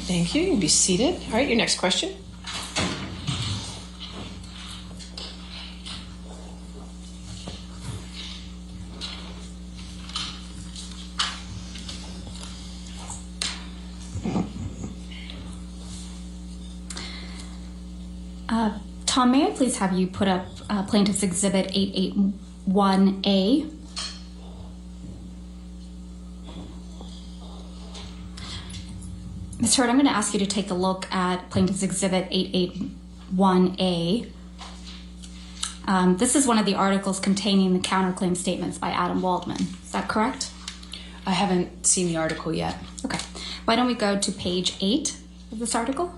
right, thank you. You can be seated. All right, your next question. Tom, may I please have you put up Plaintiff's Exhibit 881A? Ms. Hurd, I'm going to ask you to take a look at Plaintiff's Exhibit 881A. This is one of the articles containing the counterclaim statements by Adam Waldman. Is that correct? I haven't seen the article yet. Okay. Why don't we go to page 8 of this article?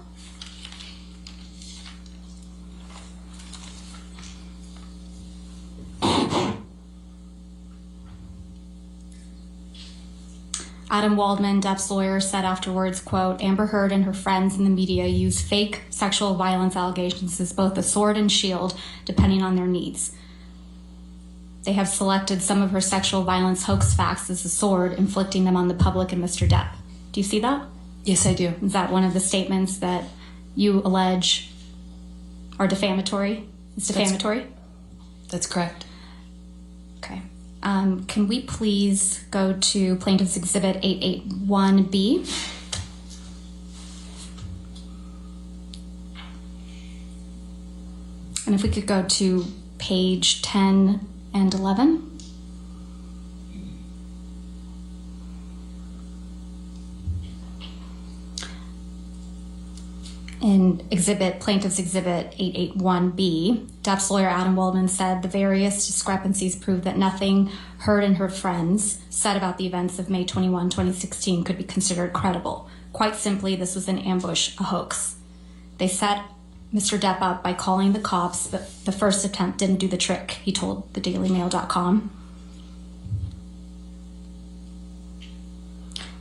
Adam Waldman, Depp's lawyer, said afterwards, quote, Amber Heard and her friends in the media use fake sexual violence allegations as both a sword and shield, depending on their needs. They have selected some of her sexual violence hoax facts as a sword, inflicting them on the public and Mr. Depp. Do you see that? Yes, I do. Is that one of the statements that you allege are defamatory? It's defamatory? That's correct. Okay. Can we please go to Plaintiff's Exhibit 881B? And if we could go to page 10 and 11. In Plaintiff's Exhibit 881B, Depp's lawyer Adam Waldman said the various discrepancies proved that nothing Heard and her friends said about the events of May 21, 2016 could be considered credible. Quite simply, this was an ambush, a hoax. They set Mr. Depp up by calling the cops, but the first attempt didn't do the trick, he told thedailymail.com.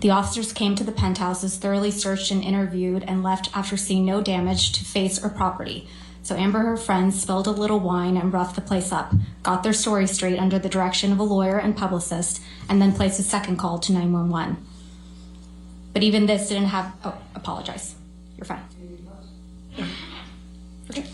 The officers came to the penthouses, thoroughly searched and interviewed, and left after seeing no damage to face or property. So Amber and her friends spilled a little wine and roughed the place up, got their story straight under the direction of a lawyer and publicist, and then placed a second call to 911. But even this didn't have... Oh, apologize. You're fine. Okay.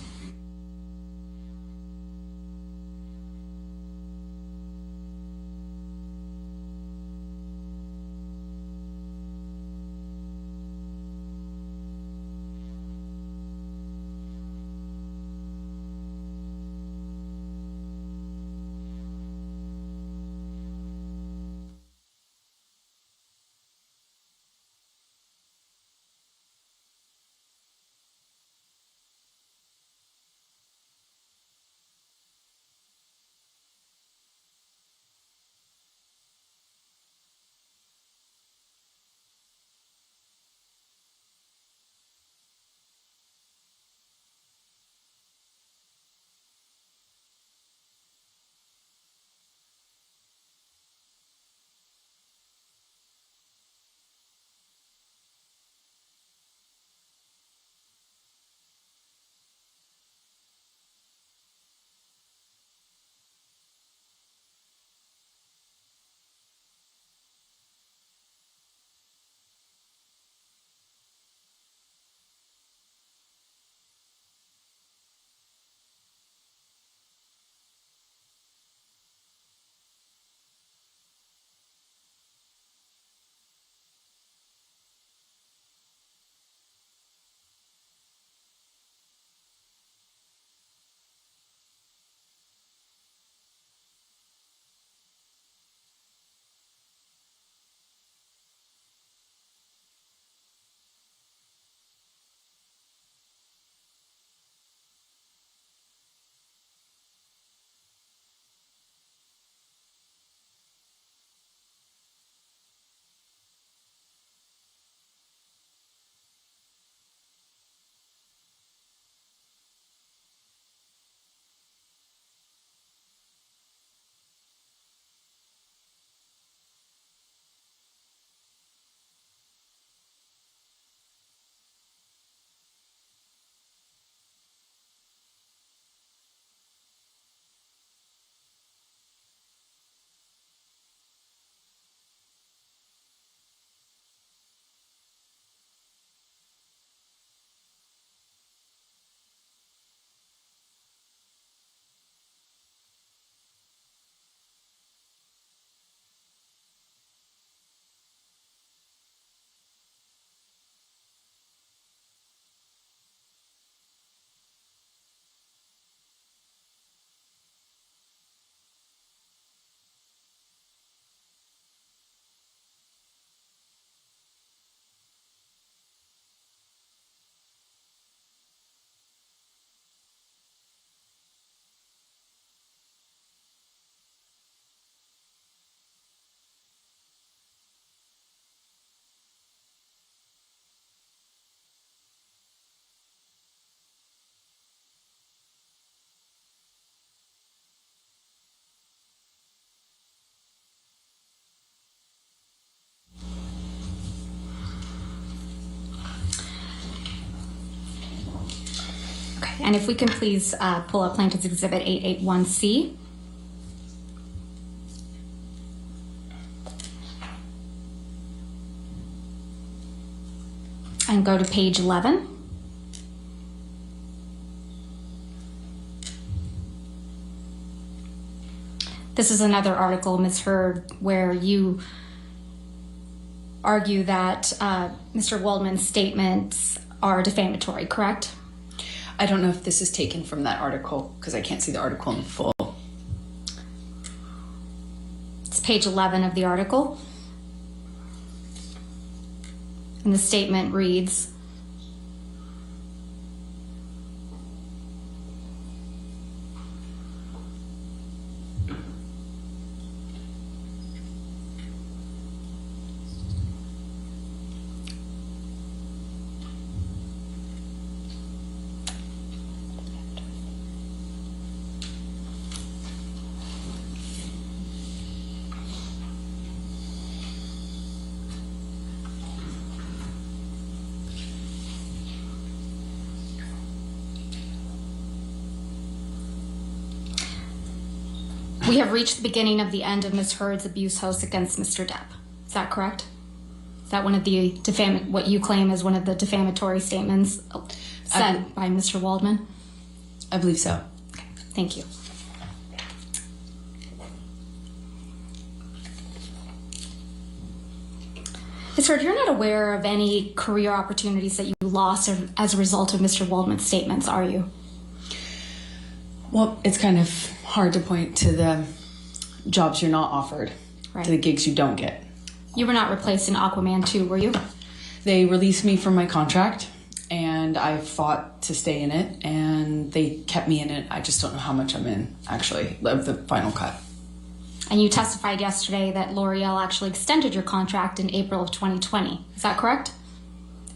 And if we can please pull up Plaintiff's Exhibit 881C. And go to page 11. This is another article, Ms. Hurd, where you argue that Mr. Waldman's statements are defamatory, correct? I don't know if this is taken from that article because I can't see the article in full. It's page 11 of the article. And the statement reads, we have reached the beginning of the end of Ms. Hurd's abuse hoax against Mr. Depp. Is that correct? Is that one of the what you claim is one of the defamatory statements said by Mr. Waldman? I believe so. Okay, thank you. Ms. Hurd, you're not aware of any career opportunities that you lost as a result of Mr. Waldman's statements, are you? Well, it's kind of hard to point to the jobs you're not offered, Right. to the gigs you don't get. You were not replaced in Aquaman 2, were you? They released me from my contract, and I fought to stay in it, and they kept me in it. I just don't know how much I'm in, actually, of the final cut. And you testified yesterday that L'Oreal actually extended your contract in April of 2020. Is that correct?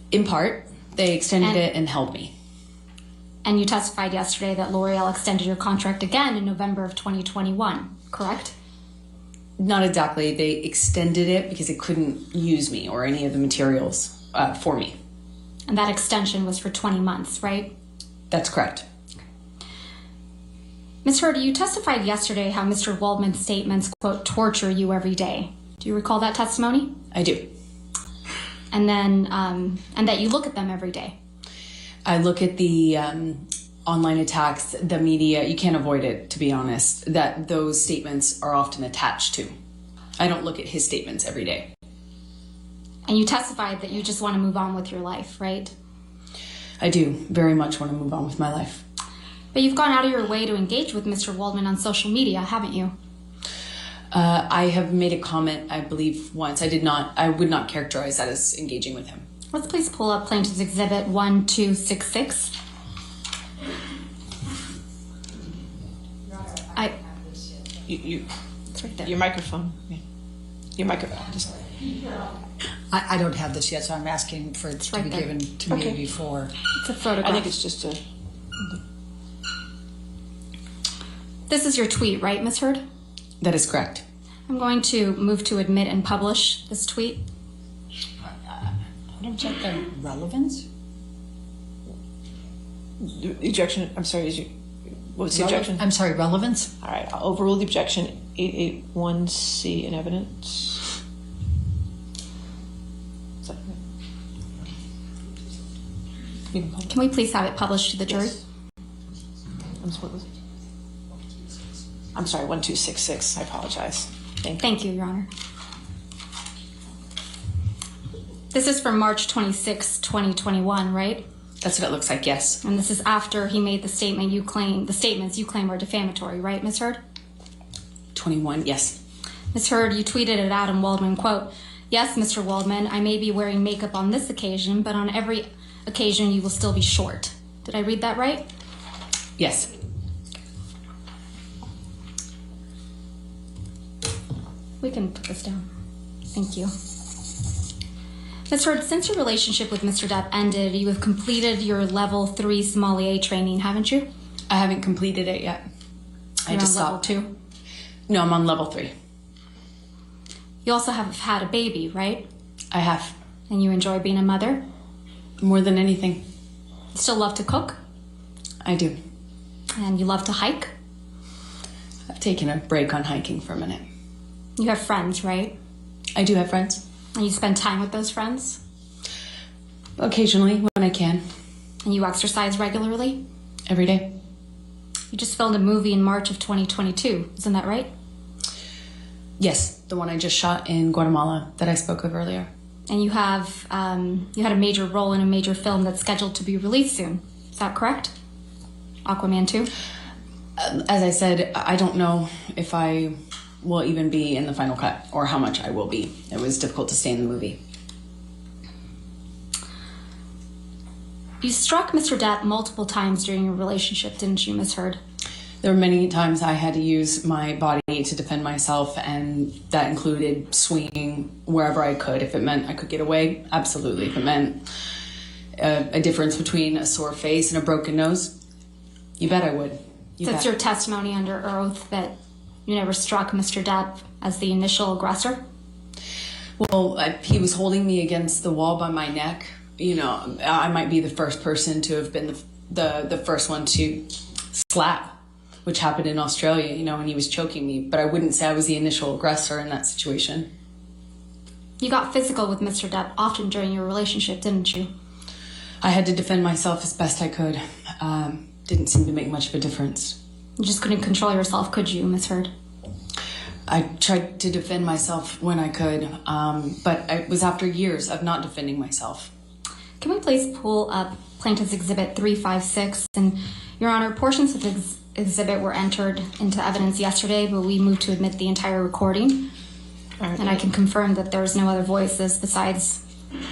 In part, they extended it and held me. And you testified yesterday that L'Oreal extended your contract again in November of 2021, correct? Not exactly. They extended it because they couldn't use me or any of the materials for me. And that extension was for 20 months, right? That's correct. Ms. Hurd, you testified yesterday how Mr. Waldman's statements, quote, torture you every day. Do you recall that testimony? I do. And then, and that you look at them every day. I look at the online attacks, the media. You can't avoid it, to be honest, that those statements are often attached to. I don't look at his statements every day. And you testified that you just want to move on with your life, right? I do very much want to move on with my life. But you've gone out of your way to engage with Mr. Waldman on social media, haven't you? I have made a comment, I believe, once. I would not characterize that as engaging with him. Let's please pull up Plaintiff's Exhibit 1266. It's right there. Your microphone. Yeah. Your microphone. I don't have this yet, so I'm asking for it to right be there. given to me before. It's a photograph. I think it's just a. This is your tweet, right, Ms. Hurd? That is correct. I'm going to move to admit and publish this tweet. What is the relevance? The ejection. I'm sorry. What's the objection? I'm sorry, relevance? All right. I'll overrule the objection. 881C in evidence. Is that right? You can call it. Can we please have it published to the jury? Yes. What was it? I'm sorry. 1266. I apologize. Thank you. Thank you, Your Honor. This is from March 26, 2021, right? That's what it looks like, yes. And this is after he made the statements you claim are defamatory, right, Ms. Hurd? 21, yes. Ms. Hurd, you tweeted at Adam Waldman, quote, "Yes, Mr. Waldman, I may be wearing makeup on this occasion, but on every occasion you will still be short." Did I read that right? Yes. We can put this down. Thank you. Ms. Hurd, since your relationship with Mr. Depp ended, you have completed your level 3 sommelier training, haven't you? I haven't completed it yet. You're I just on level stopped. 2? No, I'm on level 3. You also have had a baby, right? I have. And you enjoy being a mother? More than anything. You still love to cook? I do. And you love to hike? I've taken a break on hiking for a minute. You have friends, right? I do have friends. And you spend time with those friends? Occasionally, when I can. And you exercise regularly? Every day. You just filmed a movie in March of 2022, isn't that right? Yes, the one I just shot in Guatemala that I spoke of earlier. And you have, you had a major role in a major film that's scheduled to be released soon. Is that correct? Aquaman 2? As I said, I don't know if I will even be in the final cut or how much I will be. It was difficult to stay in the movie. You struck Mr. Depp multiple times during your relationship, didn't you, Ms. Heard? There were many times I had to use my body to defend myself, and that included swinging wherever I could. If it meant I could get away, absolutely. If it meant a difference between a sore face and a broken nose, you bet I would. That's your testimony under oath that you never struck Mr. Depp as the initial aggressor? Well, he was holding me against the wall by my neck. You know, I might be the first person to have been the first one to slap, which happened in Australia, you know, when he was choking me. But I wouldn't say I was the initial aggressor in that situation. You got physical with Mr. Depp often during your relationship, didn't you? I had to defend myself as best I could. Didn't seem to make much of a difference. You just couldn't control yourself, could you, Ms. Heard? I tried to defend myself when I could, but it was after years of not defending myself. Can we please pull up Plaintiff's Exhibit 356? And, Your Honor, portions of the exhibit were entered into evidence yesterday, but we moved to admit the entire recording. Right. And I can confirm that there's no other voices besides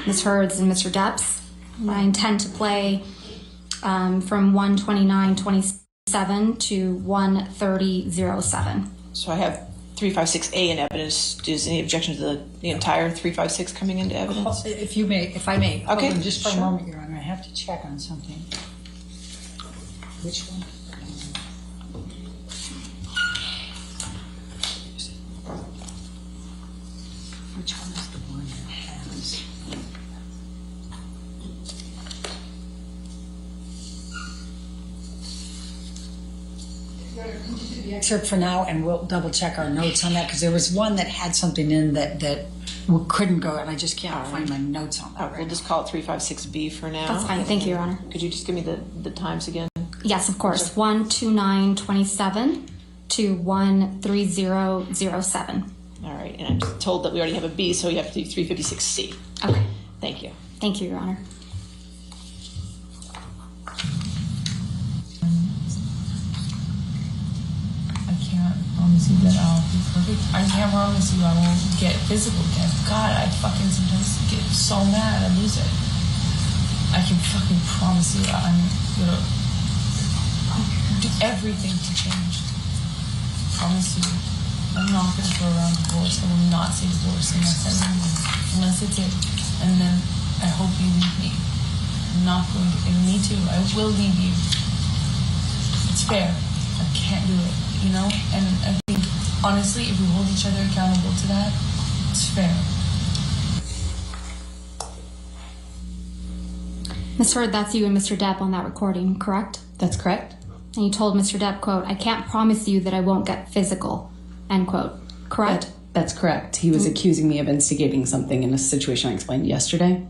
Ms. Heard's and Mr. Depp's. And I intend to play from 129:27 to 130:07. So I have 356A in evidence. Is any objection to the entire 356 coming into evidence? If I may. Okay, Hold on just for sure. a moment, Your Honor. I have to check on something. Which one? Which one is the one that has? The excerpt for now, and we'll double check our notes on that, because there was one that had something in that we couldn't go, and I just can't find my notes on that. We'll just call it 356B for now. That's fine. Thank you, Your Honor. Could you just give me the times again? Yes, of course. 129:27 to 130:07. All right, and I'm just told that we already have a B, so you have to do 356C. Okay. Thank you. Thank you, Your Honor. I can't promise you that I'll be perfect. I can't promise you I won't get physical again. God, I fucking sometimes get so mad I lose it. I can fucking promise you I'm gonna do everything to change. Promise you. I'm not gonna throw around divorce. I will not say divorce unless it's it. And then I hope you leave me. I'm not going to, and me too. I will leave you. It's fair. I can't do it, you know? And I think, honestly, if we hold each other accountable to that, it's fair. Ms. Heard, that's you and Mr. Depp on that recording, correct? That's correct. And you told Mr. Depp, quote, "I can't promise you that I won't get physical," end quote. Correct? That's correct. He was accusing me of instigating something in a situation I explained yesterday.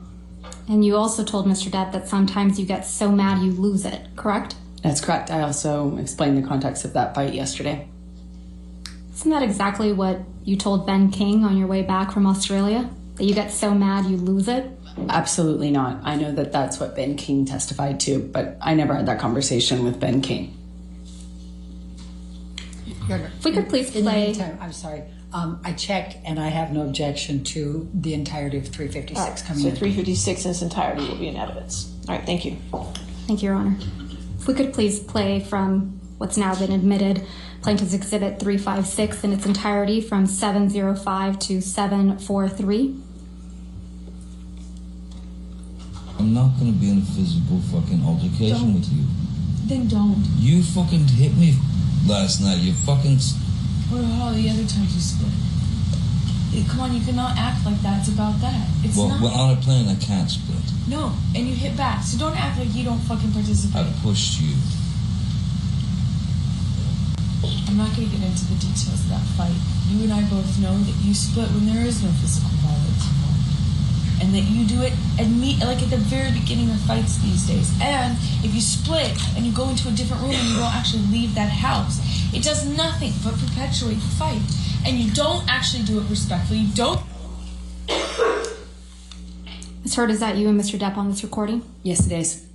And you also told Mr. Depp that sometimes you get so mad you lose it, correct? That's correct. I also explained the context of that fight yesterday. Isn't that exactly what you told Ben King on your way back from Australia? That you get so mad you lose it? Absolutely not. I know that that's what Ben King testified to, but I never had that conversation with Ben King. If we could please In the play... meantime, I'm sorry. I checked, and I have no objection to the entirety of 356 coming So in. 356 in its entirety will be in evidence. All right, thank you. Thank you, Your Honor. If we could please play from what's now been admitted, Plaintiff's Exhibit 356 in its entirety from 7:05 to 7:43. I'm not gonna be in a physical fucking altercation with you. Then don't. You fucking hit me last night. You fucking... What about all the other times you split? Come on, you cannot act like that's about that. It's Well, not. when on a plane, I can't split. No, and you hit back, so don't act like you don't fucking participate. I pushed you. I'm not going to get into the details of that fight. You and I both know that you split when there is no physical violence involved. And that you do it like at the very beginning of fights these days. And if you split and you go into a different room and you don't actually leave that house, it does nothing but perpetuate the fight. And you don't actually do it respectfully. You don't. Ms. Hurd, is that you and Mr. Depp on this recording? Yes, it is.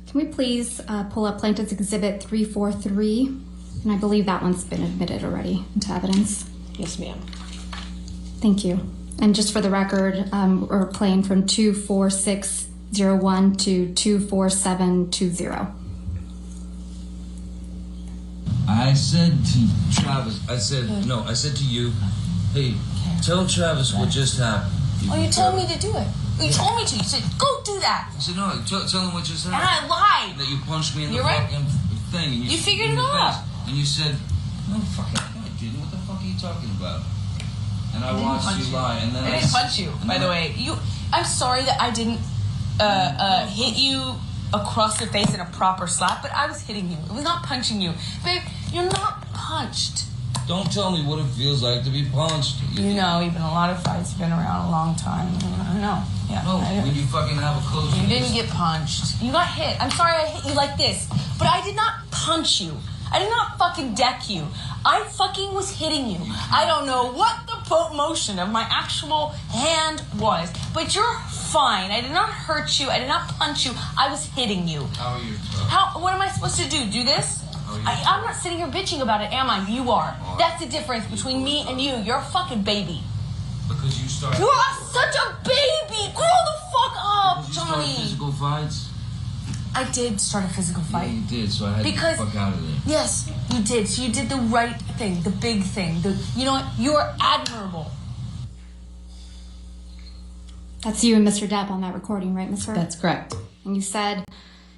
Can we please pull up Plaintiff's Exhibit 343? And I believe that one's been admitted already into evidence. Yes, ma'am. Thank you. And just for the record, we're playing from 24601 to 24720. I said to Travis, I said to you, hey, tell Travis what just happened. You told me to do it. You told me to. You said, go do that. I said, no, tell him what just happened. And I lied. That you punched me in the You're right. fucking thing. And You figured it out. And you said, no, fucking, no, I didn't. What the fuck are you talking about? And I watched you lie. And then I didn't punch you, by the way. I'm sorry that I didn't hit you across the face in a proper slap, but I was hitting you. It was not punching you. Babe, you're not punched. Don't tell me what it feels like to be punched. You know, you've been in a lot of fights. You've been around a long time. I know. Yeah. No, when you fucking have a close. You didn't get punched. You got hit. I'm sorry I hit you like this, but I did not punch you. I did not fucking deck you. I fucking was hitting you. I don't know what the motion of my actual hand was, but you're fine. I did not hurt you. I did not punch you. I was hitting you. How are you? What am I supposed to do? Do this? I'm not sitting here bitching about it, am I? You are. That's the difference between me and you. You're a fucking baby. Because you started. You are such a baby. Grow the fuck up, You Johnny. started physical fights. I did start a physical fight. Yeah, you did. So I had to get the fuck out of there. Yes, you did. So you did the right thing, the big thing. You know what? You are admirable. That's you and Mr. Depp on that recording, right, Ms. Hurd? That's correct. And you said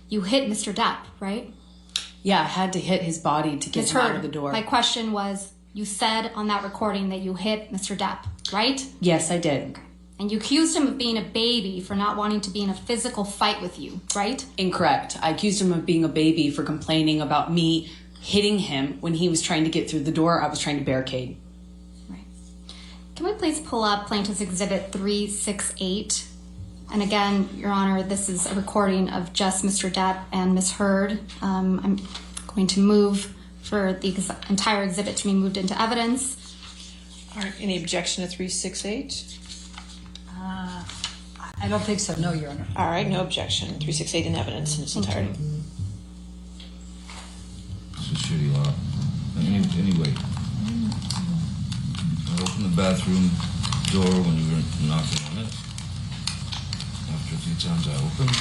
you hit Mr. Depp, right? Yeah, I had to hit his body to get Ms. him out Hurd, of the door. my question was, you said on that recording that you hit Mr. Depp, right? Yes, I did. And you accused him of being a baby for not wanting to be in a physical fight with you, right? Incorrect. I accused him of being a baby for complaining about me hitting him when he was trying to get through the door. I was trying to barricade. Right. Can we please pull up Plaintiff's Exhibit 368? And again, Your Honor, this is a recording of just Mr. Depp and Ms. Hurd. I'm going to move for the entire exhibit to be moved into evidence. All right. Any objection to 368? I don't think so. No, Your Honor. All right. No objection. 368 in evidence in its entirety. It's a shitty law. Anyway, I opened the bathroom door when you were knocking on it. After a few times I opened.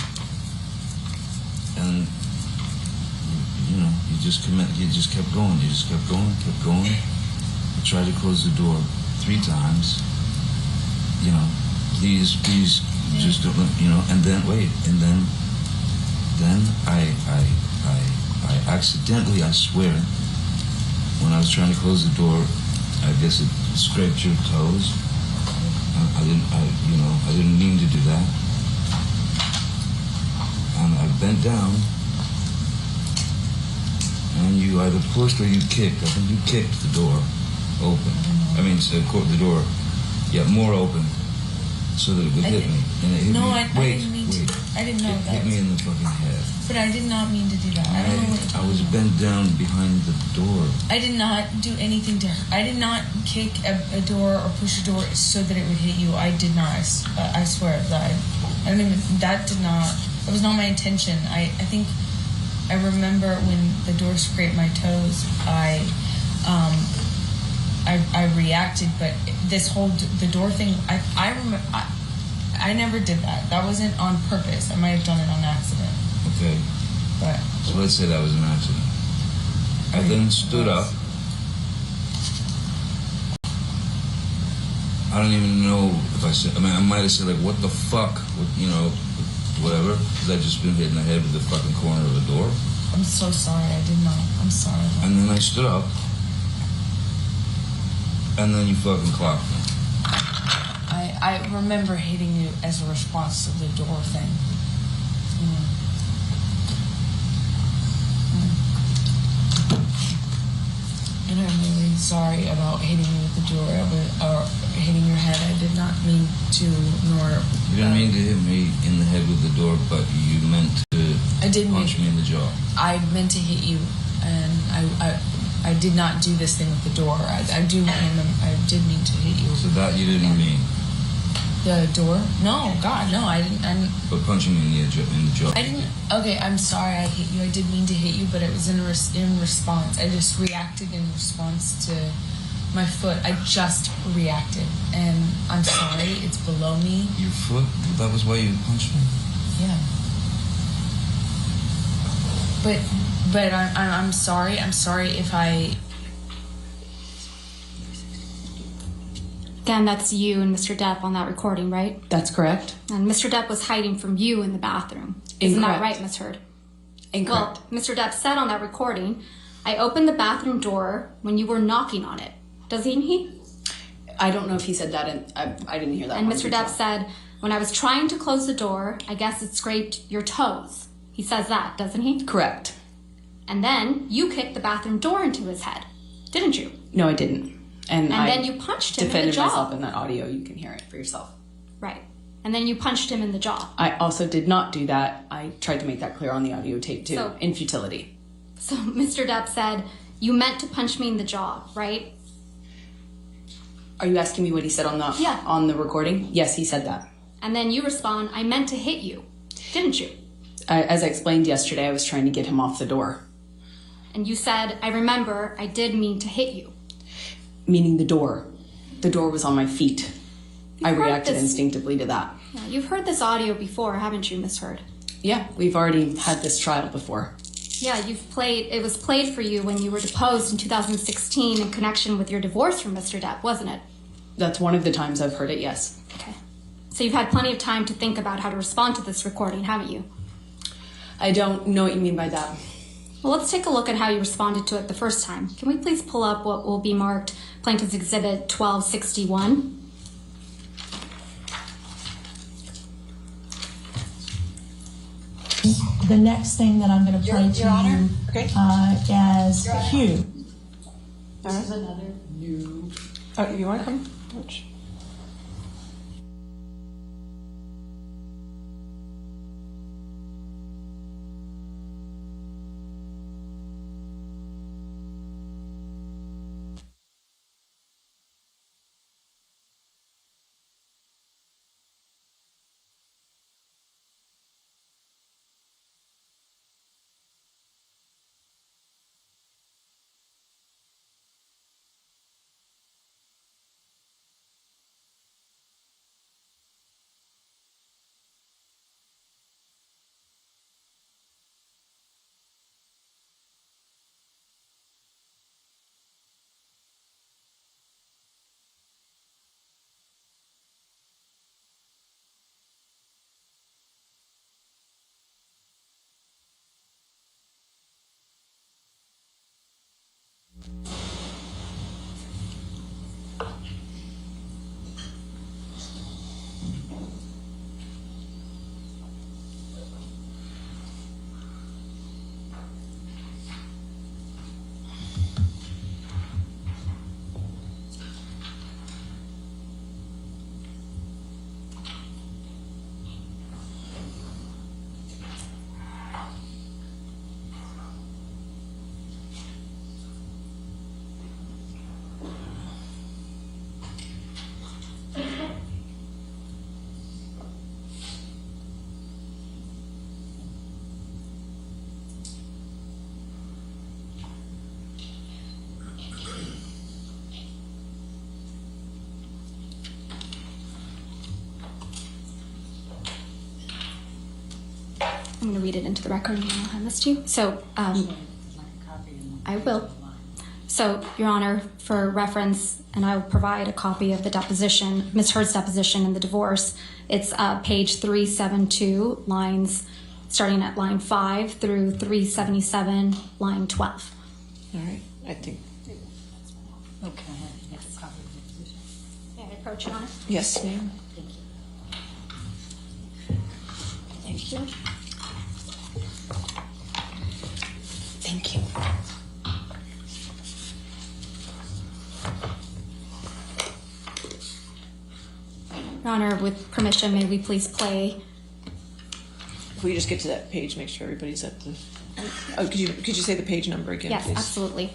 And, you know, you just kept going. You just kept going. I tried to close the door 3 times. You know, please, just don't, you know, and then, then I accidentally, I swear, when I was trying to close the door, I guess it scraped your toes. I didn't mean to do that. And I bent down, and you either pushed or you kicked. I think you kicked the door open. The door, more open, so that it would hit me. And it hit me. I didn't mean to. I didn't know it that. Hit me in the fucking head. But I did not mean to do that. I don't know what I was bent down behind the door. I did not do anything to her. I did not kick a door or push a door so that it would hit you. I did not. I swear that I don't even. That was not my intention. I think I remember when the door scraped my toes. I reacted, but this whole the door thing. I remember. I never did that. That wasn't on purpose. I might have done it on accident. Okay. But so let's say that was an accident. I then stood up. I don't even know if I said. I might have said like, "What the fuck?" Whatever. Because I just been hit in the head with the fucking corner of the door. I'm so sorry. I did not. I'm sorry. And then I stood up. And then you fucking clocked me. I remember hitting you as a response to the door thing. sorry about hitting you with the door or hitting your head. I did not mean to, nor... You didn't mean to hit me in the head with the door, but you meant to punch me in the jaw. I meant to hit you, and I did not do this thing with the door. I do remember, I did mean to hit you. So that you didn't mean? The door? No, God, no, I didn't. But punching me in the jaw. I didn't. Okay, I'm sorry I hit you. I did mean to hit you, but it was in response. I just reacted in response to my foot. I just reacted, and I'm sorry. It's below me. Your foot? That was why you punched me? Yeah. But I'm sorry. I'm sorry if I... Again, that's you and Mr. Depp on that recording, right? That's correct. And Mr. Depp was hiding from you in the bathroom. Isn't that right, Ms. Heard? Incorrect. Well, Mr. Depp said on that recording, I opened the bathroom door when you were knocking on it. Doesn't he? I don't know if he said that, and I didn't hear that. And Mr. Depp said, when I was trying to close the door, I guess it scraped your toes. He says that, doesn't he? Correct. And then you kicked the bathroom door into his head, didn't you? No, I didn't. And then you punched him in the defended jaw. myself in that audio. You can hear it for yourself. Right. And then you punched him in the jaw. I also did not do that. I tried to make that clear on the audio tape too, So- in futility. So Mr. Depp said, you meant to punch me in the jaw, right? Are you asking me what he said on the Yeah. on the recording? Yes, he said that. And then you respond, I meant to hit you, didn't you? As I explained yesterday, I was trying to get him off the door, And you said, I remember, I did mean to hit you. meaning the door. The door was on my feet. I You've heard reacted this- instinctively to that. Yeah, you've heard this audio before, haven't you, Miss Heard? Yeah, we've already had this trial before. Yeah, it was played for you when you were deposed in 2016 in connection with your divorce from Mr. Depp, wasn't it? That's one of the times I've heard it, yes. Okay. So you've had plenty of time to think about how to respond to this recording, haven't you? I don't know what you mean by that. Well, let's take a look at how you responded to it the first time. Can we please pull up what will be marked Plaintiff's Exhibit 1261? The next thing that I'm going to play to Your Honor? you Okay. as Hugh. This is another new... Oh, you want to come? Which? I'm going to read it into the record and I'll hand this to you. So, I will. So, Your Honor, for reference, and I will provide a copy of the deposition, Ms. Heard's deposition in the divorce. It's page 372, lines starting at line 5 through 377, line 12. All right, I think... Okay. Yes, copy of the position. May I approach, Your Honor? Yes, ma'am. Thank you. Thank you. Your Honor, with permission, may we please play? If we just get to that page, make sure everybody's at the. Oh, could you say the page number again, Yes, please? absolutely.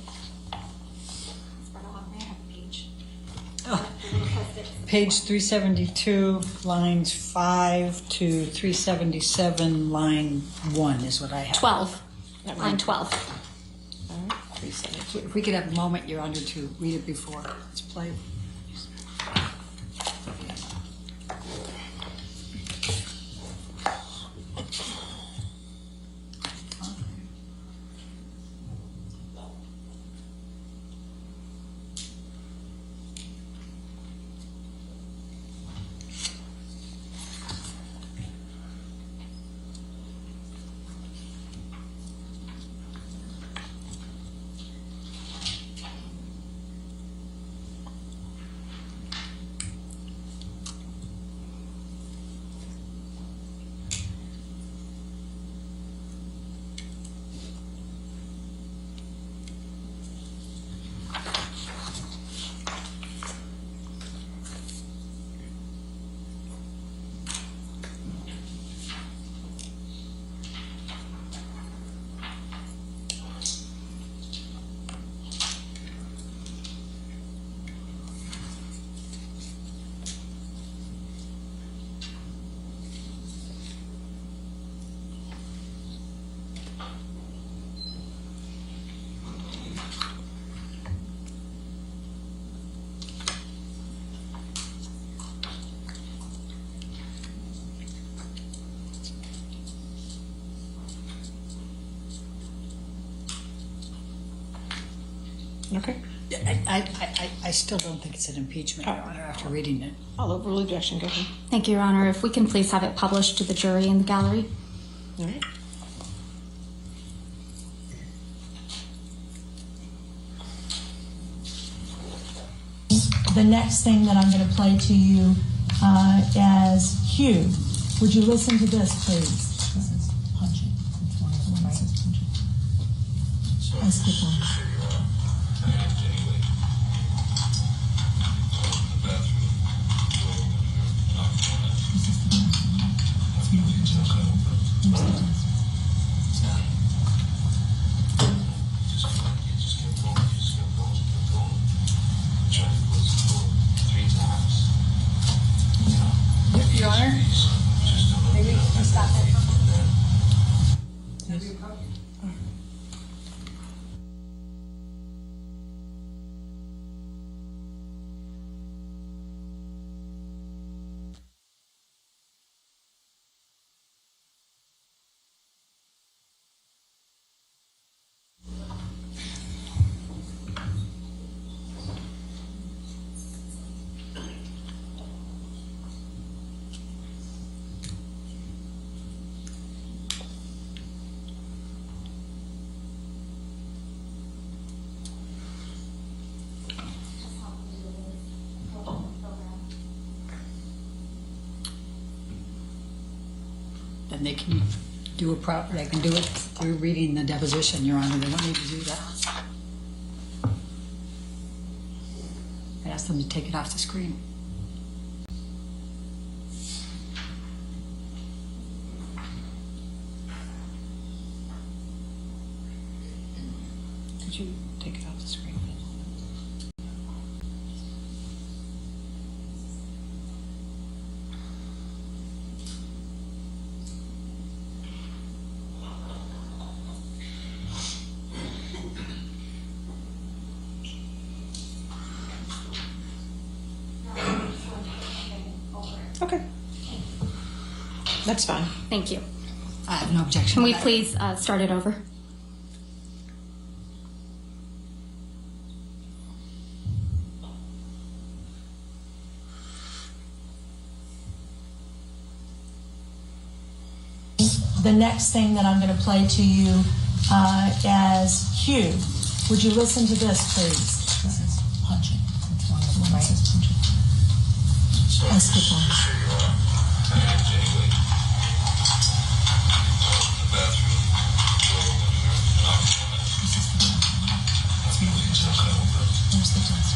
Page 372, lines 5 to 377, line 1 is what I have. 12. Line 12. All right, 372. If we could have a moment, Your Honor, to read it before it's played. Okay. I still don't think it's an impeachment, Your Honor, after reading it. I'll overrule objection. Go ahead. Thank you, Your Honor. If we can please have it published to the jury in the gallery. All right. The next thing that I'm going to play to you as Hugh. Would you listen to this, please? This is punching. It's one of them, right? Let's keep on. Your Honor, maybe we stop it. Then they can do they can do it through reading the deposition, Your Honor. They don't need to do that. I asked them to take it off the screen. Could you take it off the screen, please? Okay. That's fine. Thank you. I have no objection. Can we to that. please start it over? The next thing that I'm going to play to you as Hugh. Would you listen to this, please? This is punching. It's one of them, right? Let's keep on. Where's the desk?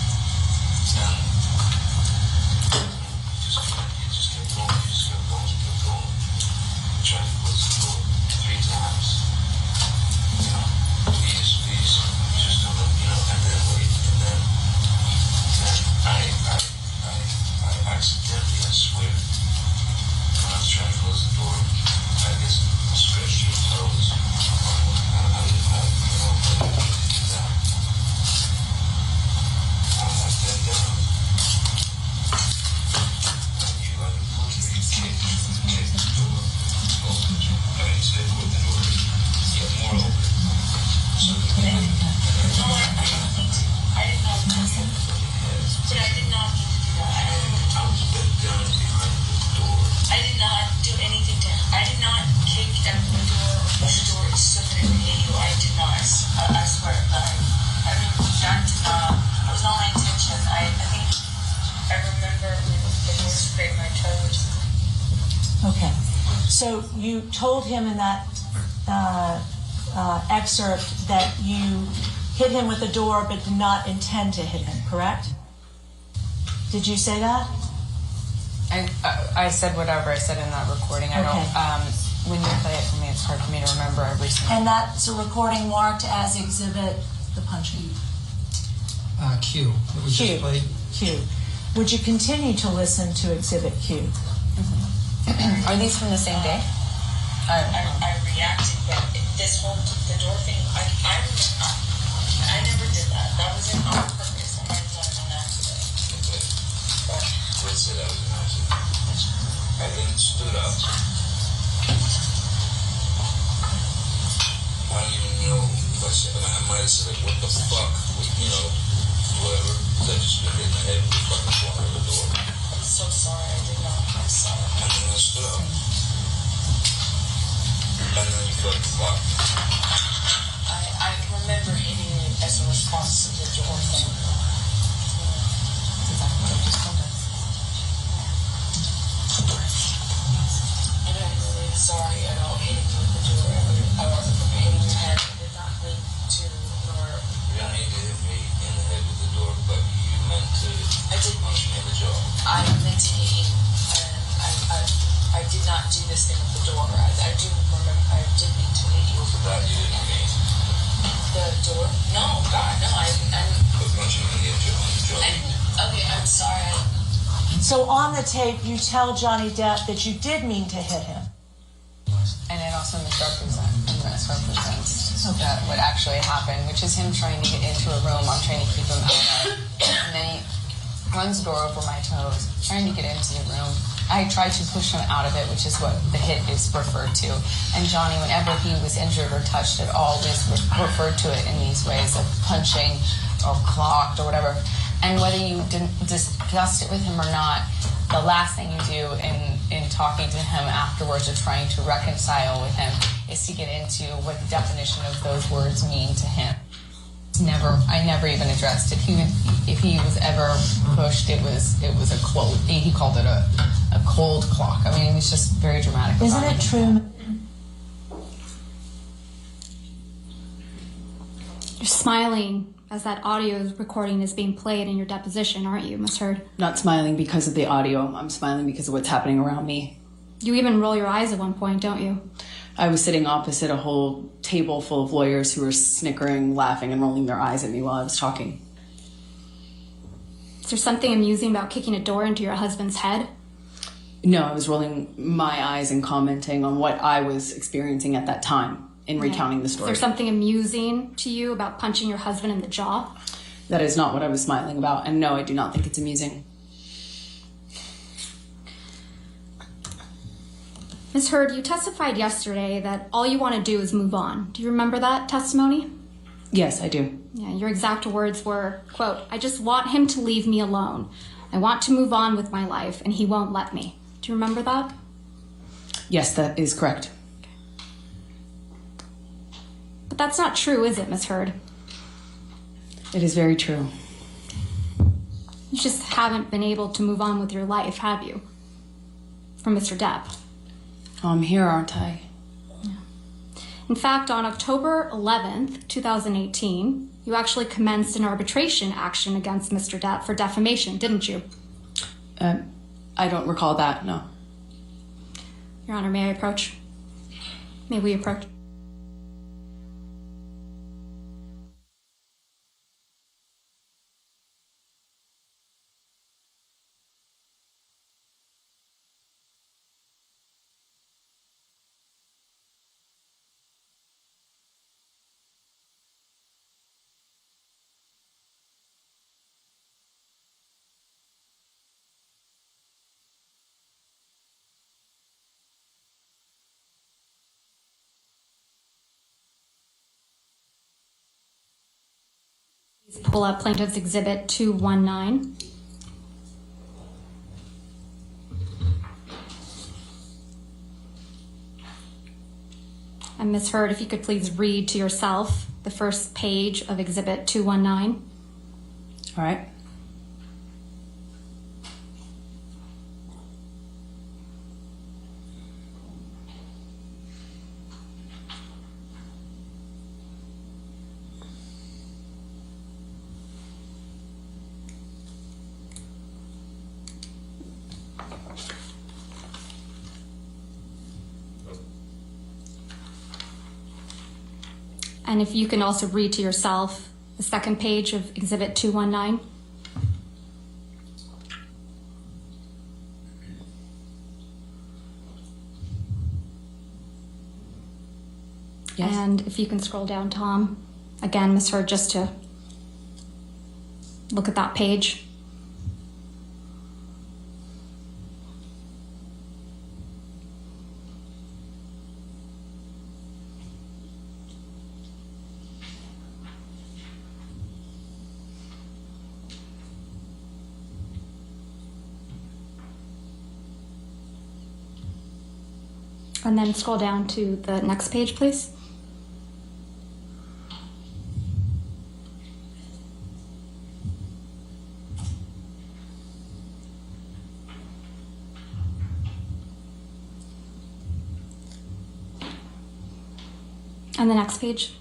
Okay. So you told him in that excerpt that you hit him with the door but did not intend to hit him, correct? Did you say that? I said whatever I said in that recording. I don't. When you play it for me, it's hard for me to remember every single. And that's a recording marked as exhibit the punching. Q. That was just played. Q. Would you continue to listen to exhibit Q? Are these from the same day? I reacted, but this whole the door thing, I never did that. That was on purpose. I did not an accident. Okay. Let's say that was an accident. I then stood up. I don't even know if I might have said, like, what the fuck? You know, whatever. I just been hit in the head with the fucking corner of the door. I'm so sorry. I did not. I'm sorry. And then I stood up. And then you fucking fucked. I remember hitting it as a response to the door thing. And I'm really sorry about hitting you with the door or hitting your head. I did not mean to, nor. You don't need to hit me in the head with the door, but you meant to punch me in the jaw. I meant to hit you. I did not do this thing with the door. I do remember. I did mean to hit you. For that you didn't mean. The door? No, God, no. But punching me in the jaw. Okay, I'm sorry. So on the tape, you tell Johnny Depp that you did mean to hit him. And it also misrepresents what actually happened, which is him trying to get into a room I'm trying to keep him out of. And then he runs the door over my toes, trying to get into the room. I tried to push him out of it, which is what the hit is referred to. And Johnny, whenever he was injured or touched at all, always referred to it in these ways of punching or clocked or whatever. And whether you didn't discuss it with him or not, the last thing you do in talking to him afterwards or trying to reconcile with him is to get into what the definition of those words mean to him. I never even addressed it. If he was ever pushed, it was a quote. He called it a cold clock. I mean, it was just very dramatic. Isn't it true? You're smiling as that audio recording is being played in your deposition, aren't you, Ms. Heard? Not smiling because of the audio. I'm smiling because of what's happening around me. You even roll your eyes at one point, don't you? I was sitting opposite a whole table full of lawyers who were snickering, laughing, and rolling their eyes at me while I was talking. Is there something amusing about kicking a door into your husband's head? No, I was rolling my eyes and commenting on what I was experiencing at that time in recounting the story. Is there something amusing to you about punching your husband in the jaw? That is not what I was smiling about, and no, I do not think it's amusing. Ms. Heard, you testified yesterday that all you want to do is move on. Do you remember that testimony? Yes, I do. Yeah, your exact words were, quote, "I just want him to leave me alone. I want to move on with my life, and he won't let me." Do you remember that? Yes, that is correct. But that's not true, is it, Ms. Heard? It is very true. You just haven't been able to move on with your life, have you? From Mr. Depp. I'm here, aren't I? In fact, on October 11th, 2018, you actually commenced an arbitration action against Mr. Depp for defamation, didn't you? I don't recall that, no. Your Honor, may I approach? May we approach? Pull up Plaintiff's Exhibit 219. And Ms. Heard, if you could please read to yourself the first page of Exhibit 219. All right. And if you can also read to yourself the second page of Exhibit 219. Yes. And if you can scroll down, Tom. Again, Ms. Heard, just to look at that page. And then scroll down to the next page, please. And the next page.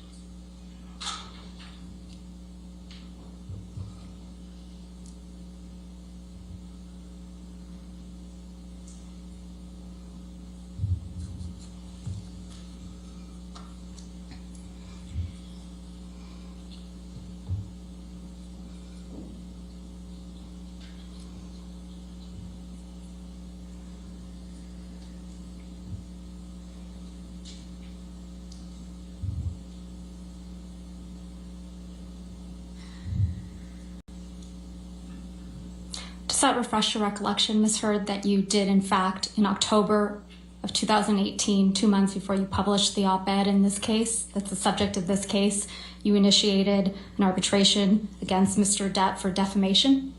Does that refresh your recollection, Ms. Heard, that you did, in fact, in October of 2018, 2 months before you published the op-ed in this case, that's the subject of this case, you initiated an arbitration against Mr. Depp for defamation?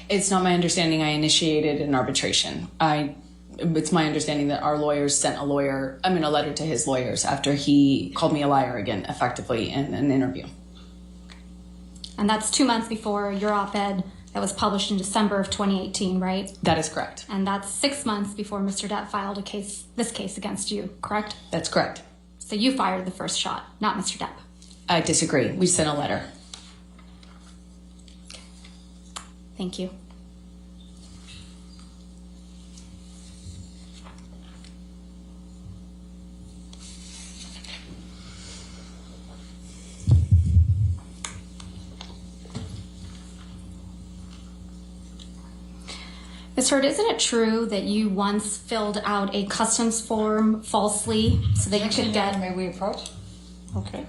It's not my understanding I initiated an arbitration. It's my understanding that our lawyers sent a letter to his lawyers after he called me a liar again, effectively, in an interview. And that's 2 months before your op-ed that was published in December of 2018, right? That is correct. And that's 6 months before Mr. Depp filed this case against you, correct? That's correct. So you fired the first shot, not Mr. Depp. I disagree. We sent a letter. Thank you. Ms. Heard, isn't it true that you once filled out a customs form falsely so that you could get... May we approach? Okay.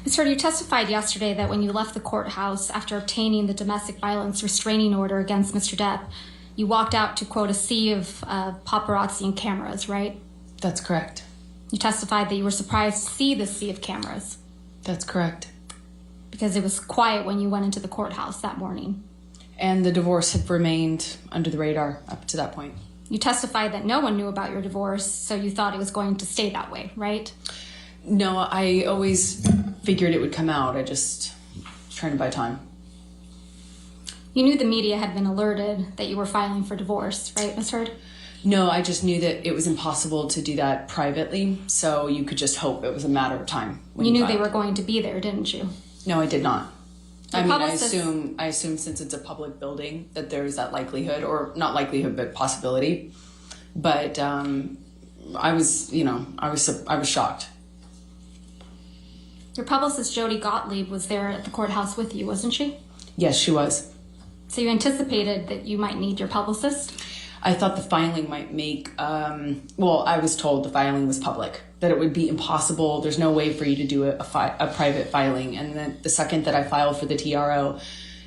Ms. Hurd, you testified yesterday that when you left the courthouse after obtaining the domestic violence restraining order against Mr. Depp, you walked out to, quote, a sea of paparazzi and cameras, right? That's correct. You testified that you were surprised to see this sea of cameras. That's correct. Because it was quiet when you went into the courthouse that morning. And the divorce had remained under the radar up to that point. You testified that no one knew about your divorce, so you thought it was going to stay that way, right? No, I always figured it would come out. I just was trying to buy time. You knew the media had been alerted that you were filing for divorce, right, Ms. Hurd? No, I just knew that it was impossible to do that privately, so you could just hope it was a matter of time. You knew they were going to be there, didn't you? No, I did not. Your publicist- I assume since it's a public building that there's that likelihood, or not likelihood, but possibility. But I was shocked. Your publicist, Jody Gottlieb, was there at the courthouse with you, wasn't she? Yes, she was. So you anticipated that you might need your publicist? I thought the filing might make, I was told the filing was public, that it would be impossible. There's no way for you to do a private filing. And then the second that I filed for the TRO,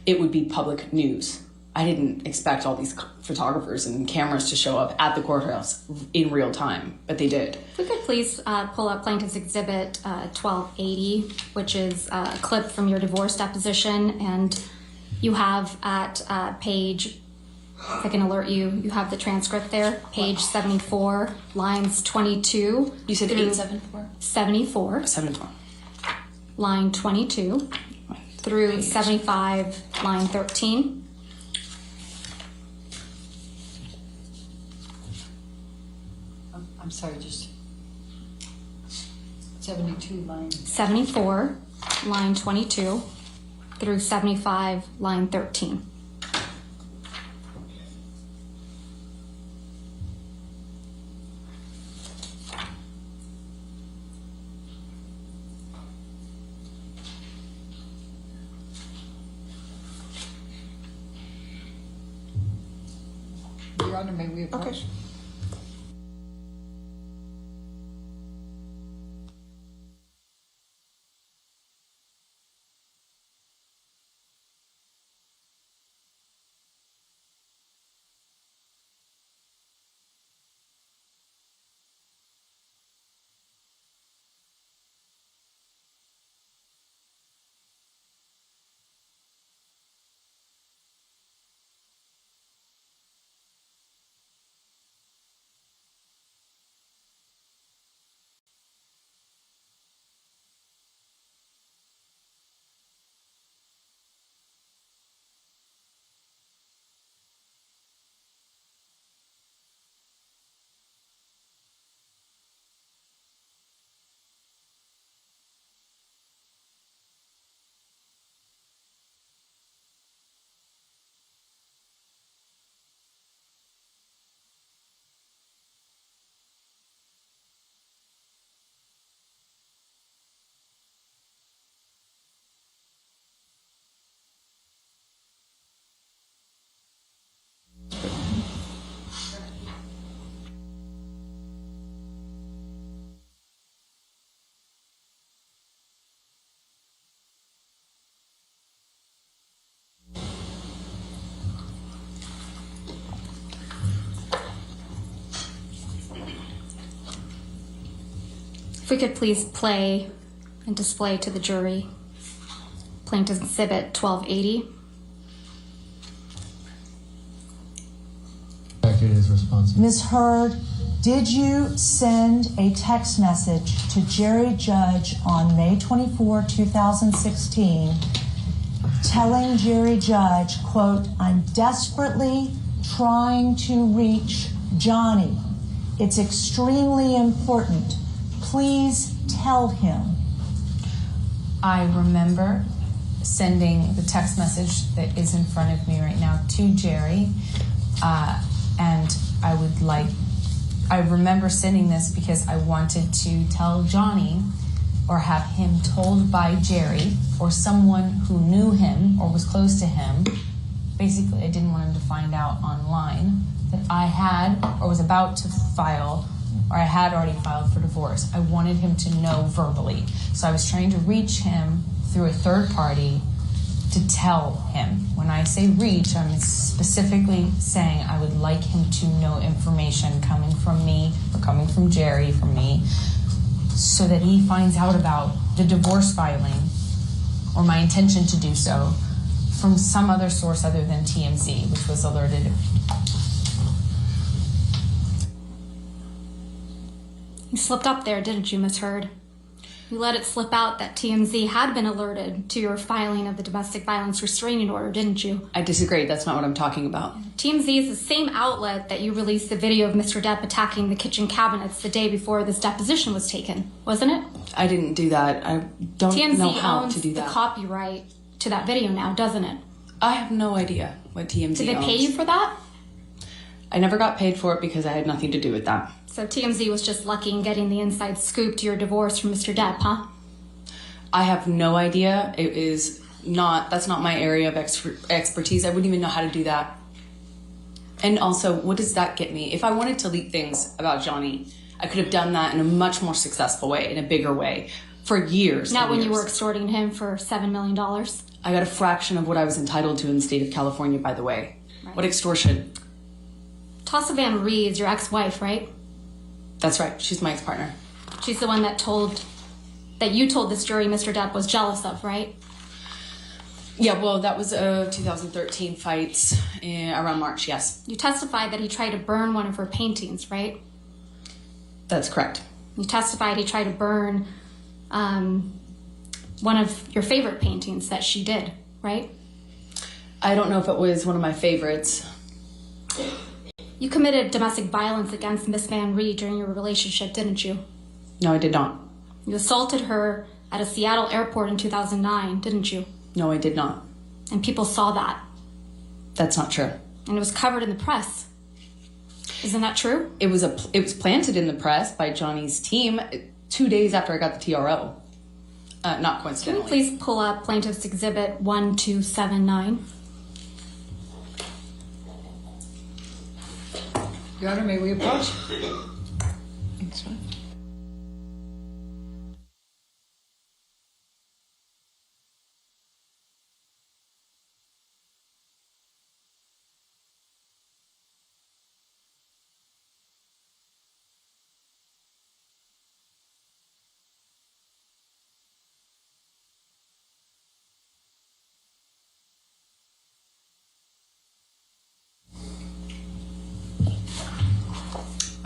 it would be public news. I didn't expect all these photographers and cameras to show up at the courthouse in real time, but they did. If we could please pull up Plaintiff's Exhibit 1280, which is a clip from your divorce deposition. And you have at page... If I can alert you, you have the transcript there, page 74, lines 22. You said 874? 74. 74. Line 22 through 75, line 13. I'm sorry, just 72 lines. 74, line 22 through 75, line 13. Your Honor, may we approach? Okay. If we could please play and display to the jury Plaintiff's Exhibit 1280. Is responsible. Ms. Hurd, did you send a text message to Jerry Judge on May 24, 2016, telling Jerry Judge, quote, "I'm desperately trying to reach Johnny. It's extremely important. Please tell him"? I remember sending the text message that is in front of me right now to Jerry. And I remember sending this because I wanted to tell Johnny or have him told by Jerry or someone who knew him or was close to him. Basically, I didn't want him to find out online that I had or was about to file or I had already filed for divorce. I wanted him to know verbally. So I was trying to reach him through a third party to tell him. When I say reach, I'm specifically saying I would like him to know information coming from me or coming from Jerry, from me, so that he finds out about the divorce filing or my intention to do so from some other source other than TMZ, which was alerted. You slipped up there, didn't you, Ms. Heard? You let it slip out that TMZ had been alerted to your filing of the domestic violence restraining order, didn't you? I disagree. That's not what I'm talking about. TMZ is the same outlet that you released the video of Mr. Depp attacking the kitchen cabinets the day before this deposition was taken, wasn't it? I didn't do that. I don't know how owns to do the that. copyright to that video now, doesn't it? I have no idea what TMZ Did they owns. pay you for that? I never got paid for it because I had nothing to do with that. So TMZ was just lucky in getting the inside scoop to your divorce from Mr. Depp, huh? I have no idea. That's not my area of expertise. I wouldn't even know how to do that. And also, what does that get me? If I wanted to leak things about Johnny, I could have done that in a much more successful way, in a bigger way, for years. Not when years. you were extorting him for $7 million. I got a fraction of what I was entitled to in the state of California, by the way. Right. What extortion? Tassa Van Ree is your ex-wife, right? That's right. She's my ex-partner. She's the one that you told this jury Mr. Depp was jealous of, right? Yeah, well, that was 2013 fights around March, yes. You testified that he tried to burn one of her paintings, right? That's correct. You testified he tried to burn one of your favorite paintings that she did, right? I don't know if it was one of my favorites. You committed domestic violence against Miss Van Ree during your relationship, didn't you? No, I did not. You assaulted her at a Seattle airport in 2009, didn't you? No, I did not. And people saw that. That's not true. And it was covered in the press. Isn't that true? It was planted in the press by Johnny's team 2 days after I got the TRO. Not coincidentally. Can you please pull up Plaintiff's Exhibit 1279? Your Honor, may we approach? That's fine.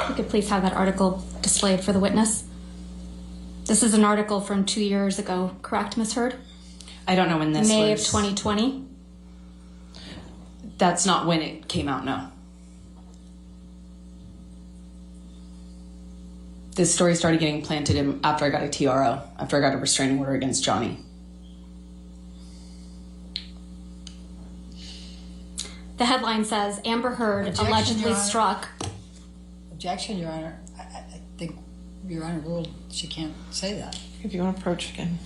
You could please have that article displayed for the witness. This is an article from 2 years ago, correct, Ms. Heard? I don't know when this May was. of 2020? That's not when it came out, no. This story started getting planted after I got a TRO, after I got a restraining order against Johnny. The headline says, Amber Heard Objection, allegedly Your Honor. struck. Objection, Your Honor. I think Your Honor ruled she can't say that. If you want to approach again.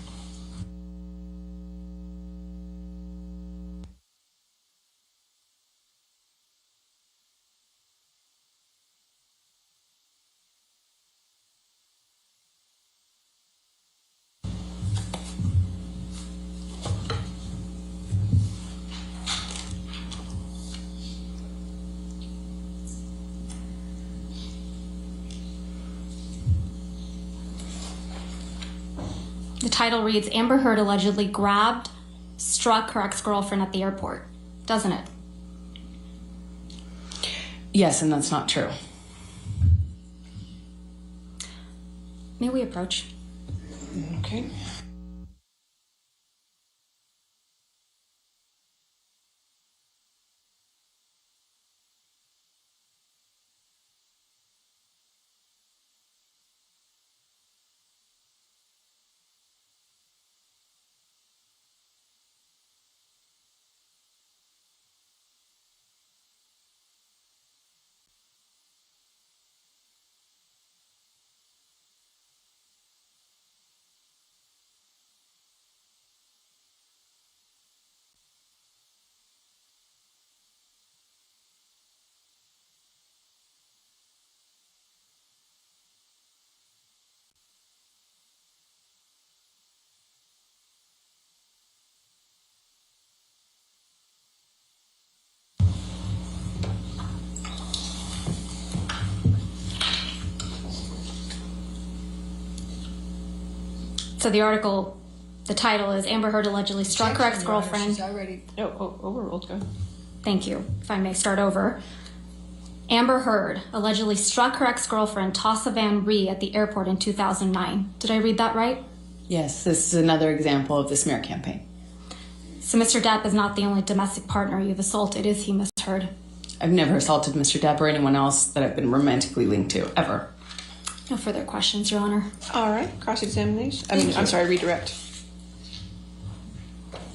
The title reads, Amber Heard allegedly struck her ex-girlfriend at the airport. Doesn't it? Yes, and that's not true. May we approach? Okay. So the article, the title is Amber Heard allegedly struck her ex-girlfriend. She's already overruled. Go ahead. Thank you. If I may start over. Amber Heard allegedly struck her ex-girlfriend Tassa Van Ree at the airport in 2009. Did I read that right? Yes, this is another example of the smear campaign. So Mr. Depp is not the only domestic partner you've assaulted, is he, Ms. Heard? I've never assaulted Mr. Depp or anyone else that I've been romantically linked to, ever. No further questions, Your Honor. All right, cross-examination. I'm sorry, redirect.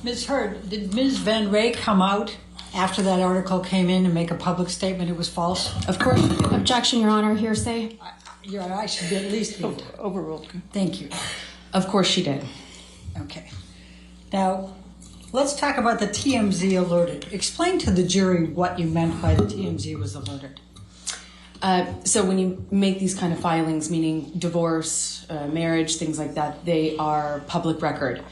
Ms. Heard, did Ms. Van Rey come out after that article came in and make a public statement it was false? Of course. Objection, Your Honor. Hearsay. Your Honor, I should be at least be. Overruled. Thank you. Of course she did. Okay. Now, let's talk about the TMZ alerted. Explain to the jury what you meant by the TMZ was alerted. So when you make these kind of filings, meaning divorce, marriage, things like that, they are public record.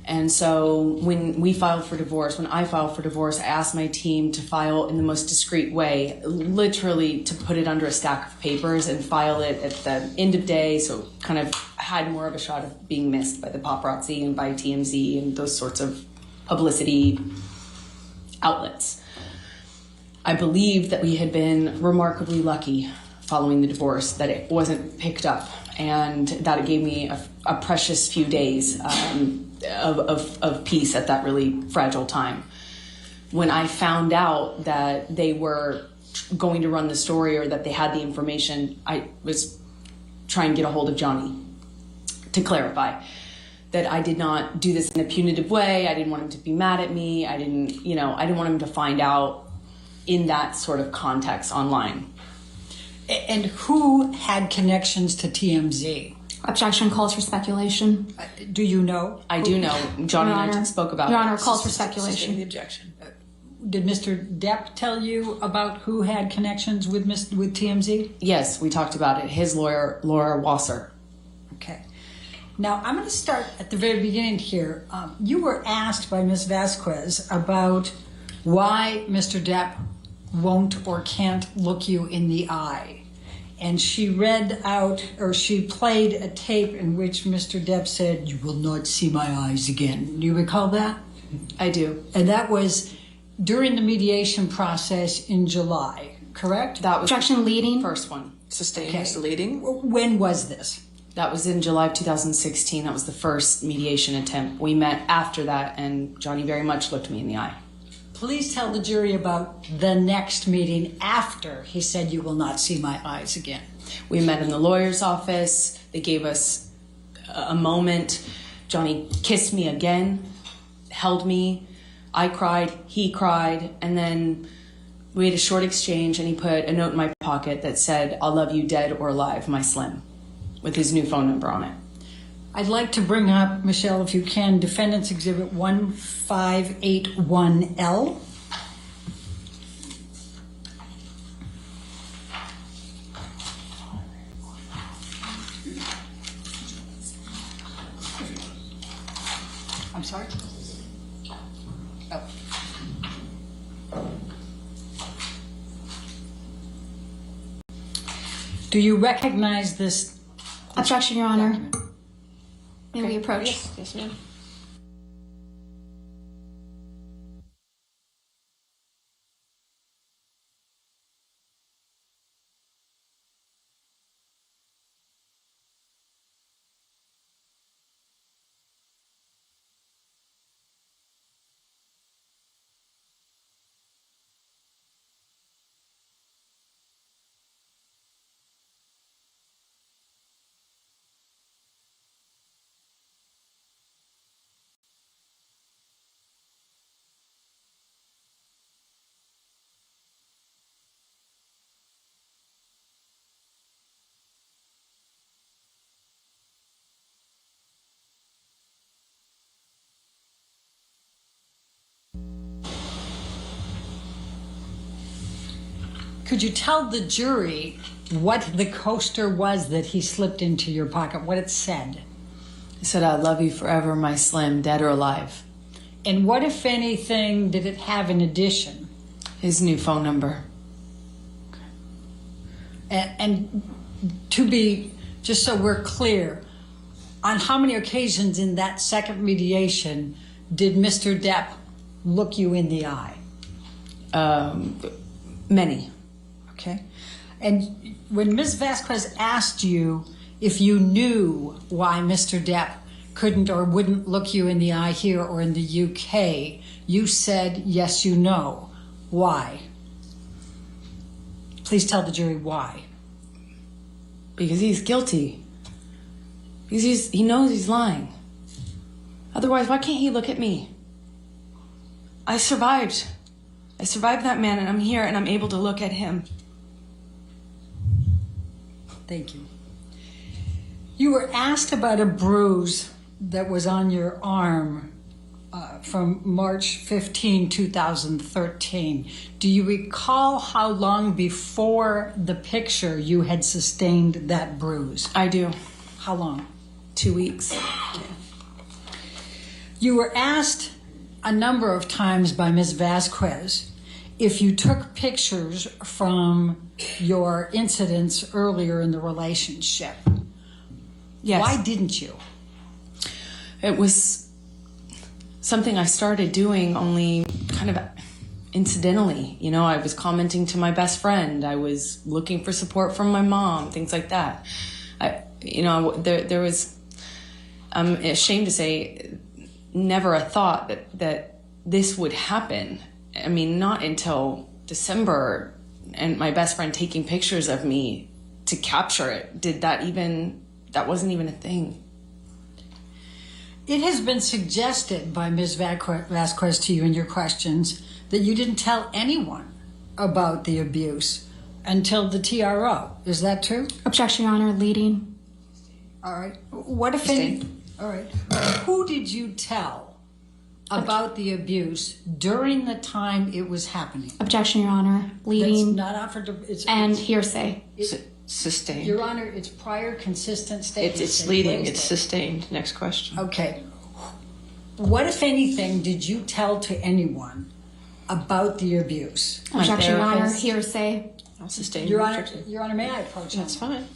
And so when we filed for divorce, when I filed for divorce, I asked my team to file in the most discreet way, literally to put it under a stack of papers and file it at the end of day, so kind of had more of a shot of being missed by the paparazzi and by TMZ and those sorts of publicity outlets. I believed that we had been remarkably lucky following the divorce, that it wasn't picked up, and that it gave me a precious few days of peace at that really fragile time. When I found out that they were going to run the story or that they had the information, I was trying to get a hold of Johnny to clarify that I did not do this in a punitive way. I didn't want him to be mad at me. I didn't want him to find out in that sort of context online. And who had connections to TMZ? Objection calls for speculation. Do you know? I do know. Johnny and I spoke about it. Your Honor, calls for speculation. The objection. Did Mr. Depp tell you about who had connections with TMZ? Yes, we talked about it. His lawyer, Laura Wasser. Okay. Now, I'm going to start at the very beginning here. You were asked by Ms. Vasquez about why Mr. Depp won't or can't look you in the eye. And she read out, or she played a tape in which Mr. Depp said, "You will not see my eyes again." Do you recall that? I do. And that was during the mediation process in July, correct? That was Objection leading. first one. Sustained as the leading. When was this? That was in July of 2016. That was the first mediation attempt. We met after that, and Johnny very much looked me in the eye. Please tell the jury about the next meeting after he said, "You will not see my eyes again." We met in the lawyer's office. They gave us a moment. Johnny kissed me again, held me. I cried, he cried, and then we had a short exchange, and he put a note in my pocket that said, "I'll love you dead or alive, my Slim," with his new phone number on it. I'd like to bring up, Michelle, if you can, Defendant's Exhibit 1581L. I'm sorry? Oh. Do you recognize this? Objection, Your Honor. May we approach? Yes, ma'am. Could you tell the jury what the coaster was that he slipped into your pocket, what it said? It said, "I love you forever, my Slim, dead or alive." And what, if anything, did it have in addition? His new phone number. And to be, just so we're clear, On how many occasions in that second mediation did Mr. Depp look you in the eye? Many. Okay. And when Ms. Vasquez asked you if you knew why Mr. Depp couldn't or wouldn't look you in the eye here or in the UK, you said, yes, you know. Why? Please tell the jury why. Because he's guilty. Because he knows he's lying. Otherwise, why can't he look at me? I survived. I survived that man, and I'm here, and I'm able to look at him. Thank you. You were asked about a bruise that was on your arm from March 15, 2013. Do you recall how long before the picture you had sustained that bruise? I do. How long? 2 weeks. You were asked a number of times by Ms. Vasquez if you took pictures from your incidents earlier in the relationship. Yes. Why didn't you? It was something I started doing only kind of incidentally. You know, I was commenting to my best friend. I was looking for support from my mom, things like that. There was, I'm ashamed to say, never a thought that this would happen. I mean, not until December and my best friend taking pictures of me to capture it that wasn't even a thing. It has been suggested by Ms. Vasquez to you in your questions that you didn't tell anyone about the abuse until the TRO. Is that true? Objection, Your Honor, leading. All right. What if any? All right. Who did you tell about the abuse during the time it was happening? Objection, Your Honor, leading. That's not offered to. And hearsay. Sustained. Your Honor, it's prior consistent statements. It's leading. It's sustained. Next question. Okay. What, if anything, did you tell to anyone about the abuse? Objection, Your Honor, hearsay. I'll sustain. Your Honor, may I approach? That's fine.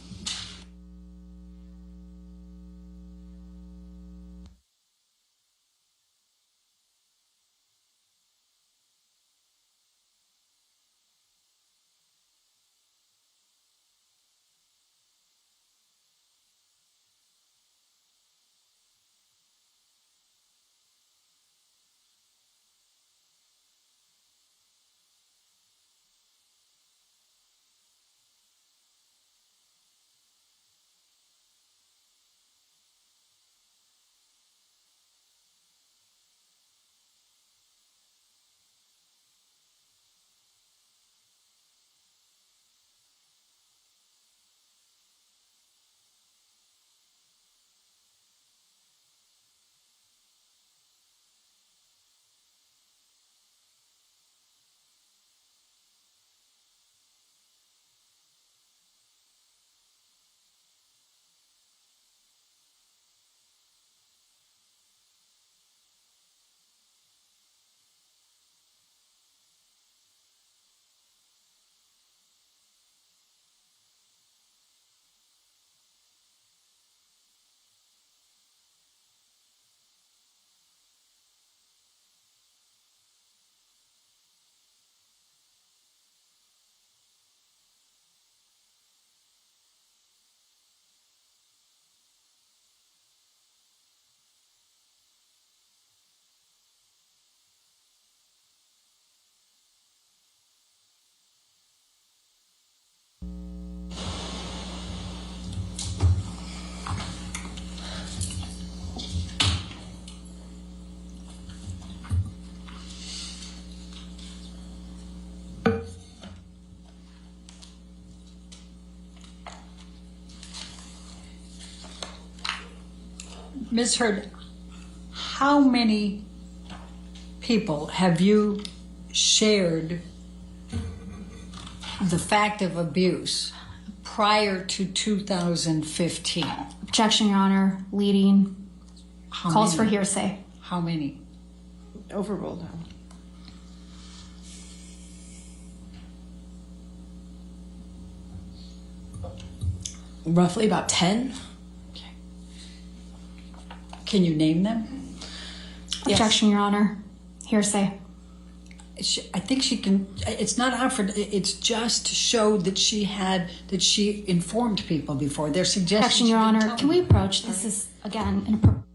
Ms. Heard, how many people have you shared the fact of abuse prior to 2015? Objection, Your Honor, leading. How Calls many? for hearsay. How many? Overruled. Roughly about 10. Can you name them? Objection, Your Honor. Hearsay. I think she can. It's not offered. It's just to show that she informed people before. They're suggesting. Objection, Your Honor. Can we approach? This is again inappropriate.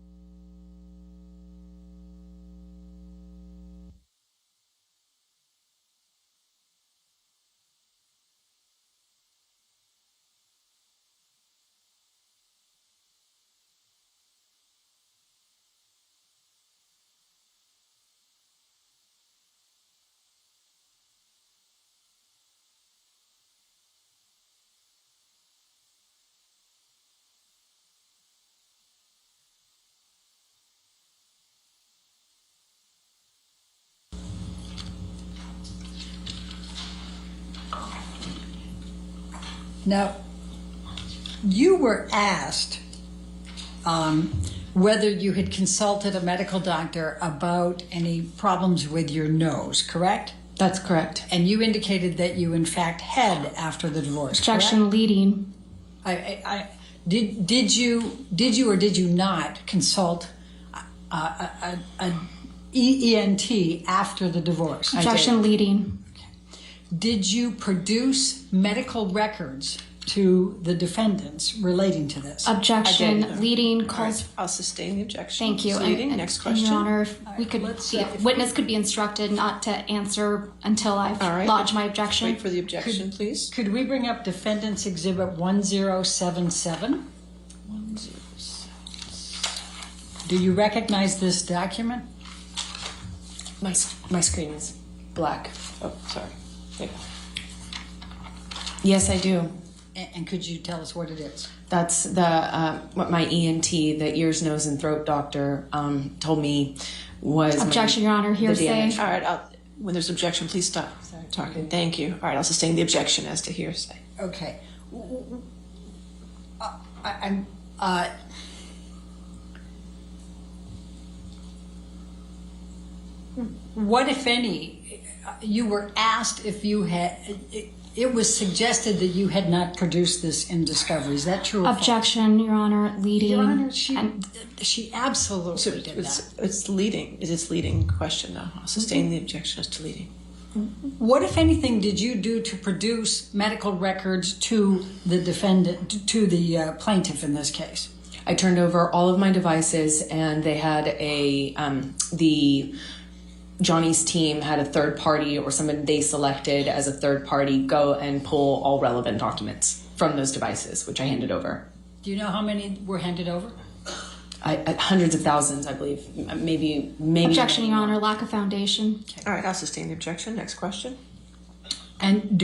Now, you were asked whether you had consulted a medical doctor about any problems with your nose, correct? That's correct. And you indicated that you, in fact, had after the divorce. Objection, correct? leading. Did you or did you not consult an ENT after the divorce? Objection, leading. Did you produce medical records to the defendants relating to this? Objection, leading calls. I'll sustain the objection. Thank you. Leading. Next question. Your Honor, if we could, witness could be instructed not to answer until I've lodged my objection. Wait for the objection, please. Could we bring up Defendant's Exhibit 1077? 1077. Do you recognize this document? My screen is black. Oh, sorry. There you go. Yes, I do. And could you tell us what it is? That's the what my ENT, the ears, nose, and throat doctor, told me was. Objection, Your Honor. Hearsay. All right. When there's objection, please stop talking. Thank you. All right. I'll sustain the objection as to hearsay. Okay. What, if any, you were asked if you had, it was suggested that you had not produced this in discovery. Is that true or false? Objection, Your Honor, leading. Your Honor, she absolutely did that. It's leading. It's leading question now. I'll sustain the objection as to leading. What, if anything, did you do to produce medical records to the defendant, to the plaintiff in this case? I turned over all of my devices, and they had Johnny's team had a third party or somebody they selected as a third party go and pull all relevant documents from those devices, which I handed over. Do you know how many were handed over? Hundreds of thousands, I believe. Maybe. Objection, Your Honor, lack of foundation. All right, I'll sustain the objection. Next question. And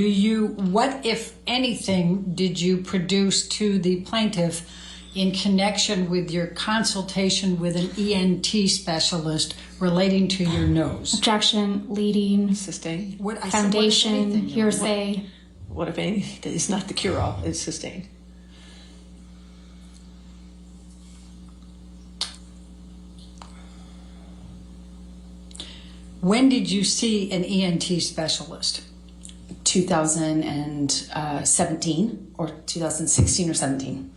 what, if anything, did you produce to the plaintiff in connection with your consultation with an ENT specialist relating to your nose? Objection, leading. Sustain. Foundation, hearsay. What, if anything? It's not the cure-all. It's sustained. When did you see an ENT specialist? 2017 or 2016 or 17.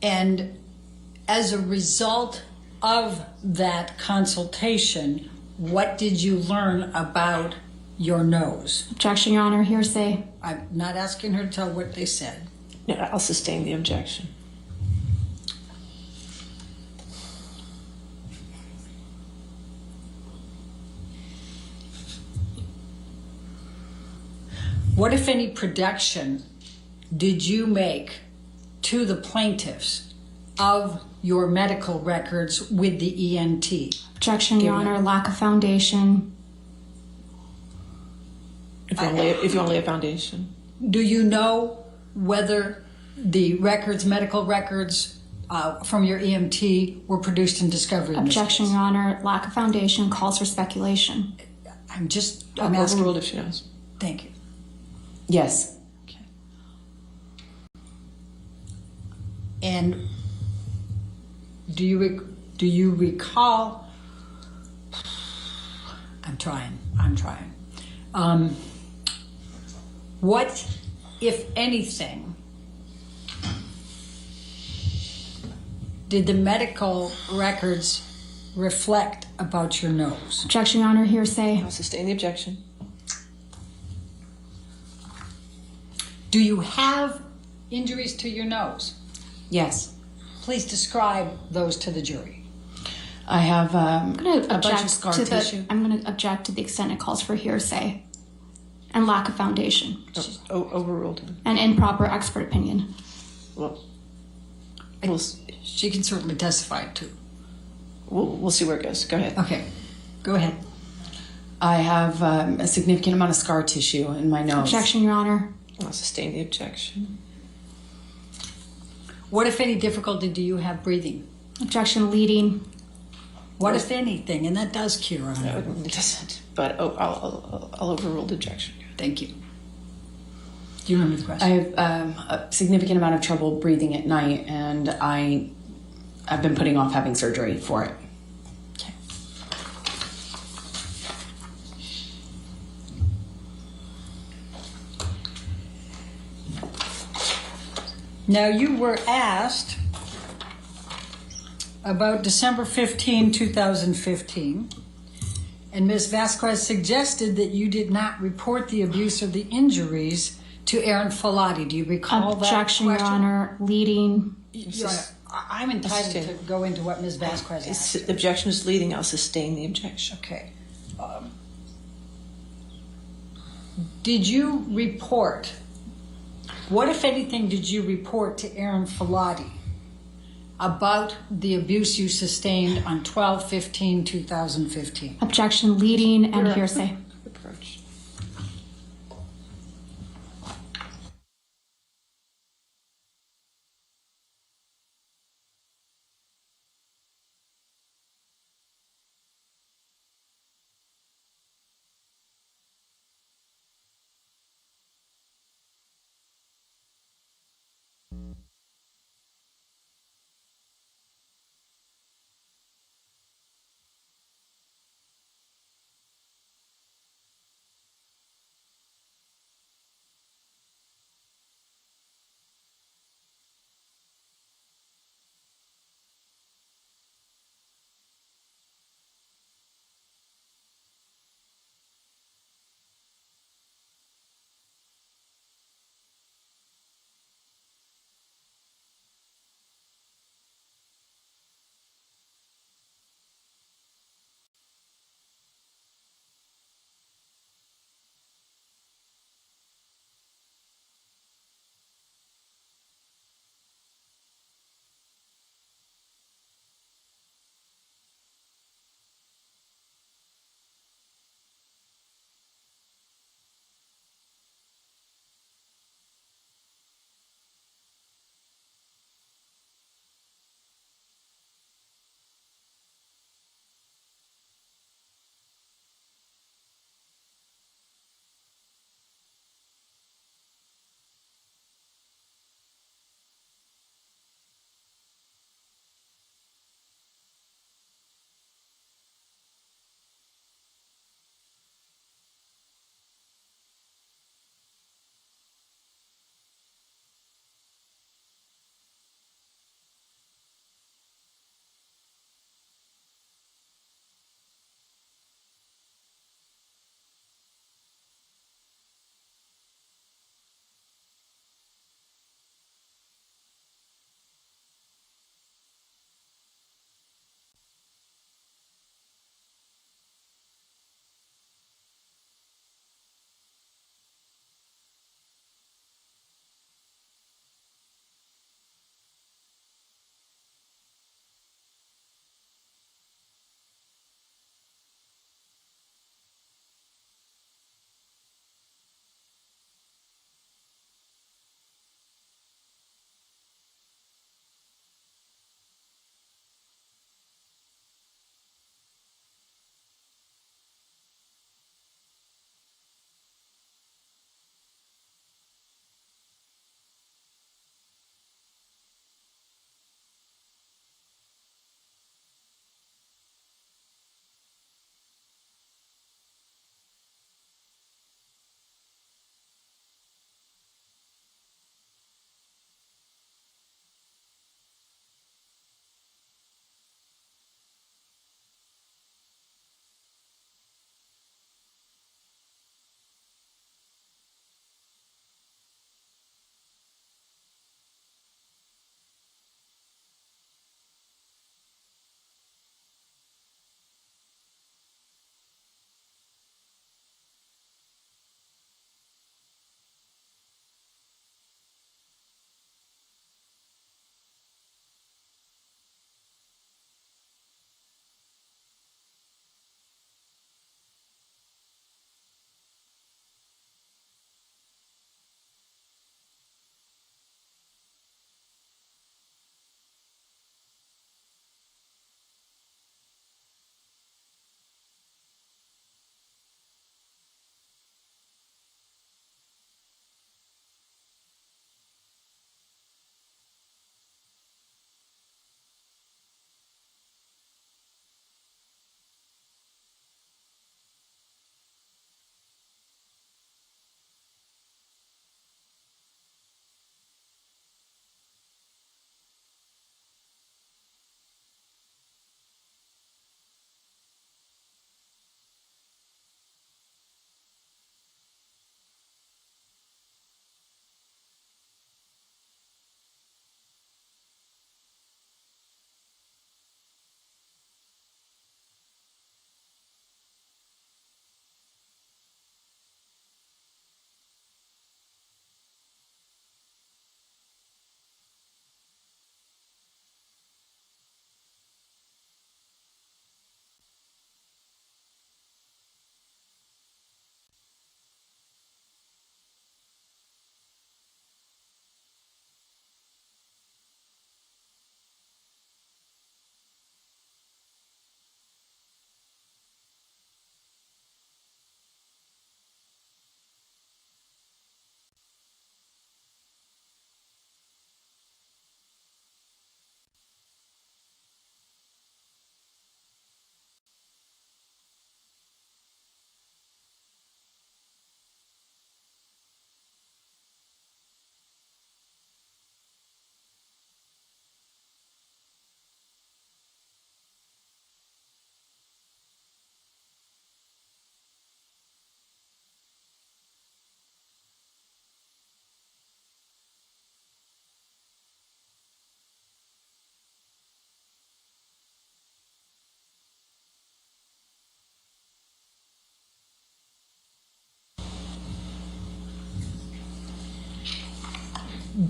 And as a result of that consultation, what did you learn about your nose? Objection, Your Honor, hearsay. I'm not asking her to tell what they said. No, I'll sustain the objection. What, if any, production did you make to the plaintiffs of your medical records with the ENT? Objection, Your Honor, lack of foundation. If you only have foundation. Do you know whether the medical records from your EMT were produced in discovery? Objection, Your Honor, lack of foundation calls for speculation. I'm asking. Overruled if she knows. Thank you. Yes. Okay. And do you recall? I'm trying. What, if anything, did the medical records reflect about your nose? Objection, Your Honor, hearsay. I'll sustain the objection. Do you have injuries to your nose? Yes. Please describe those to the jury. I have I'm going to a bunch of object scar to tissue. I'm going to object to the extent it calls for hearsay and lack of foundation Overruled. and improper expert opinion. Well, She can certainly testify too. we'll see where it goes. Go ahead. Okay, go ahead. I have a significant amount of scar tissue in my nose. Objection, Your Honor. I'll sustain the objection. What, if any, difficulty do you have breathing? Objection, leading. What, if anything? And that does cure on No, it. it doesn't. But I'll overrule the objection. Thank you. Do you remember the I question? have a significant amount of trouble breathing at night, and I've been putting off having surgery for it. Okay. Now, you were asked about December 15, 2015, and Ms. Vasquez suggested that you did not report the abuse or the injuries to Aaron Falati. Do you recall that Objection, Your question? Honor, leading. I'm entitled to go into what Ms. Vasquez asked. The objection is leading. I'll sustain the objection. Okay. Did you report, what, if anything, did you report to Aaron Falati about the abuse you sustained on 12/15/2015? Objection, leading and hearsay. Approach.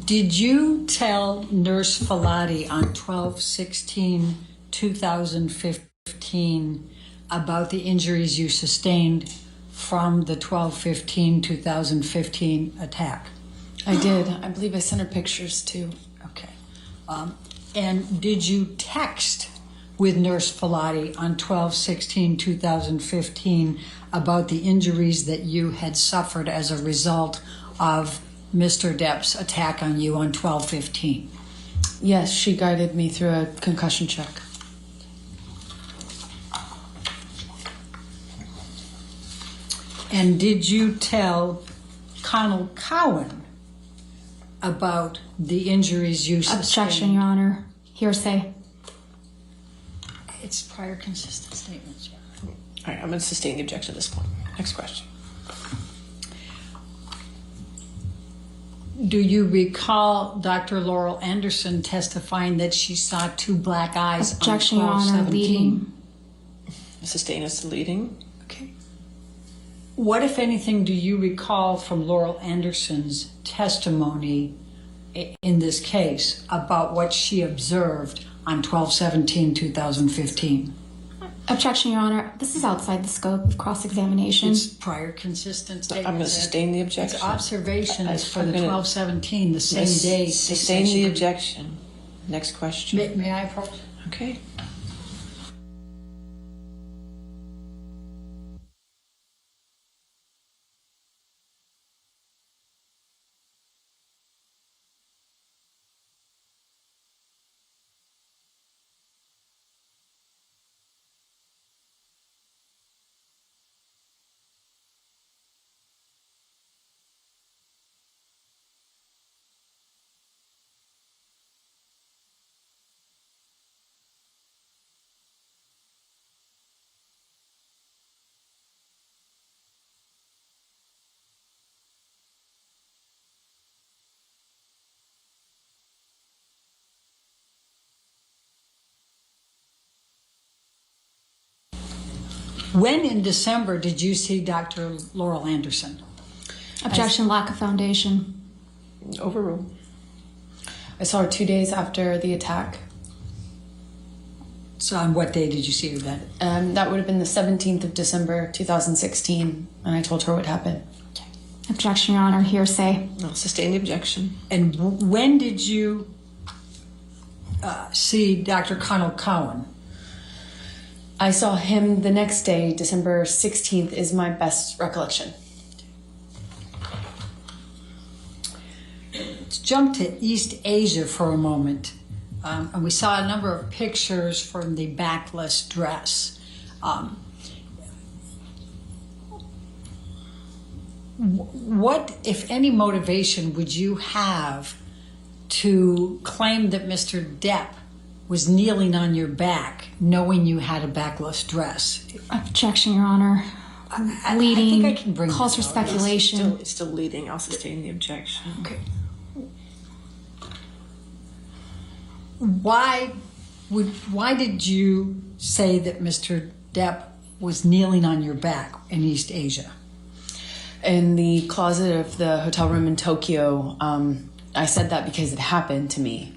Did you tell Nurse Filati on 12/16/2015 about the injuries you sustained from the 12/15/2015 attack? I did. I believe I sent her pictures too. Okay. And did you text with Nurse Filati on 12/16/2015 about the injuries that you had suffered as a result of Mr. Depp's attack on you on 12/15? Yes, she guided me through a concussion check. And did you tell Connell Cowan about the injuries you sustained? Objection, Your Honor. Hearsay. It's prior consistent statements. Yeah. All right, I'm going to sustain the objection at this point. Next question. Do you recall Dr. Laurel Anderson testifying that she saw two black eyes Objection, on Your Honor. 12/17? Leading. Sustain as to leading. Okay. What, if anything, do you recall from Laurel Anderson's testimony in this case about what she observed on 12/17/2015? Objection, Your Honor. This is outside the scope of cross-examination. It's prior consistent statements. I'm going to sustain the objection. It's observations for the I'm gonna 12/17, the same day. Sustain the objection. Next question. May I approach? Okay. When in December did you see Dr. Laurel Anderson? Objection, lack of foundation. Overruled. I saw her 2 days after the attack. So on what day did you see her then? That would have been the 17th of December, 2016, and I told her what happened. Objection, Your Honor. Hearsay. No, sustain the objection. And when did you see Dr. Connell Cowan? I saw him the next day, December 16th is my best recollection. Let's jump to East Asia for a moment. And we saw a number of pictures from the backless dress. What, if any, motivation would you have to claim that Mr. Depp was kneeling on your back, knowing you had a backless dress? Objection, Your Honor. I Leading. think I can bring calls for this out. speculation. It's still leading. I'll sustain the objection. Okay. Why did you say that Mr. Depp was kneeling on your back in East Asia? In the closet of the hotel room in Tokyo, I said that because it happened to me.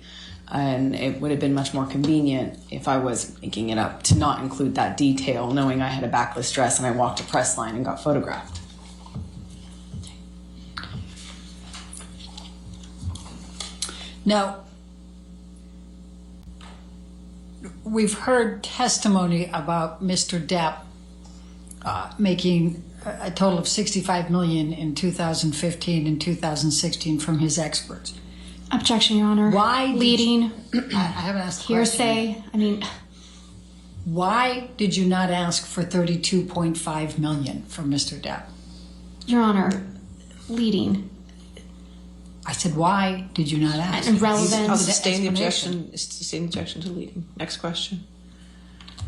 And it would have been much more convenient if I was making it up to not include that detail, knowing I had a backless dress and I walked a press line and got photographed. Now, we've heard testimony about Mr. Depp making a total of $65 million in 2015 and 2016 from his experts. Objection, Your Honor. Why? Leading. I haven't asked the Hearsay. question. Why did you not ask for $32.5 million from Mr. Depp? Your Honor. Leading. I said, why did you not ask? Irrelevant. I'll sustain the objection. Sustain the objection to leading. Next question.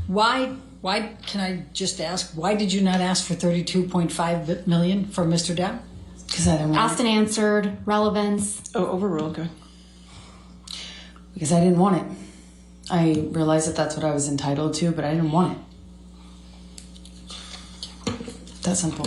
Why, can I just ask, why did you not ask for $32.5 million from Mr. Depp? Because I didn't want Asked and answered. Relevance. Oh, overruled. Good. Because I didn't want it. I realized that that's what I was entitled to, but I didn't want it. That simple.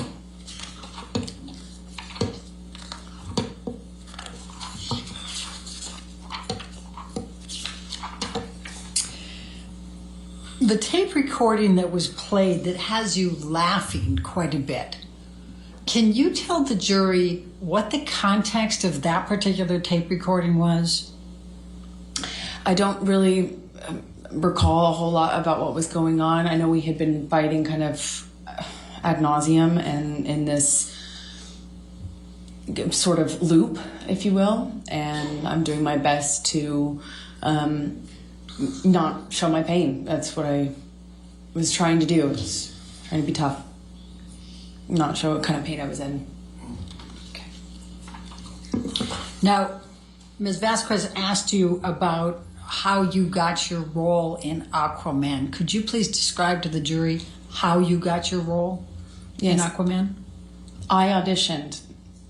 The tape recording that was played that has you laughing quite a bit. Can you tell the jury what the context of that particular tape recording was? I don't really recall a whole lot about what was going on. I know we had been fighting kind of ad nauseum and in this sort of loop, if you will, and I'm doing my best to not show my pain. That's what I was trying to do. I was trying to be tough, not show what kind of pain I was in. Okay. Now, Ms. Vasquez asked you about how you got your role in Aquaman. Could you please describe to the jury how you got your role in Aquaman? I auditioned,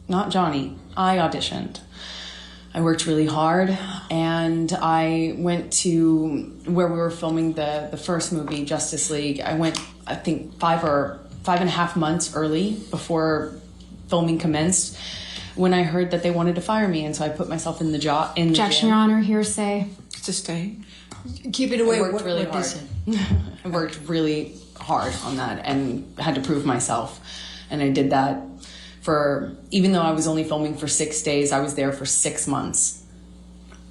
not Johnny. I auditioned. I worked really hard, and I went to where we were filming the first movie, Justice League. I went, I think, 5.5 months early before filming commenced, when I heard that they wanted to fire me, and so I put myself in the job. Objection, Your Honor. Hearsay. Sustain. Keep it away. I worked really hard. I worked really hard on that and had to prove myself, and I did that. Even though I was only filming for 6 days, I was there for 6 months.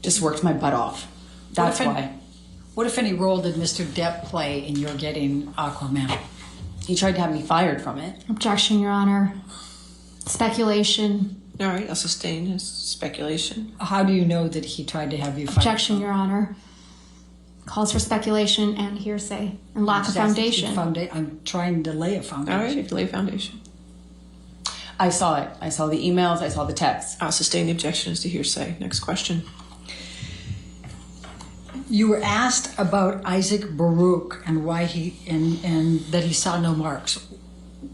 Just worked my butt off. That's why. What, if any, role did Mr. Depp play in your getting Aquaman? He tried to have me fired from it. Objection, Your Honor. Speculation. All right, I'll sustain his speculation. How do you know that he tried to have you fired? Objection, Your Honor. Calls for speculation and hearsay and lack of foundation. I'm trying to lay a foundation. All right, you have to lay a foundation. I saw it. I saw the emails. I saw the texts. I'll sustain the objection as to hearsay. Next question. You were asked about Isaac Baruch and why and that he saw no marks.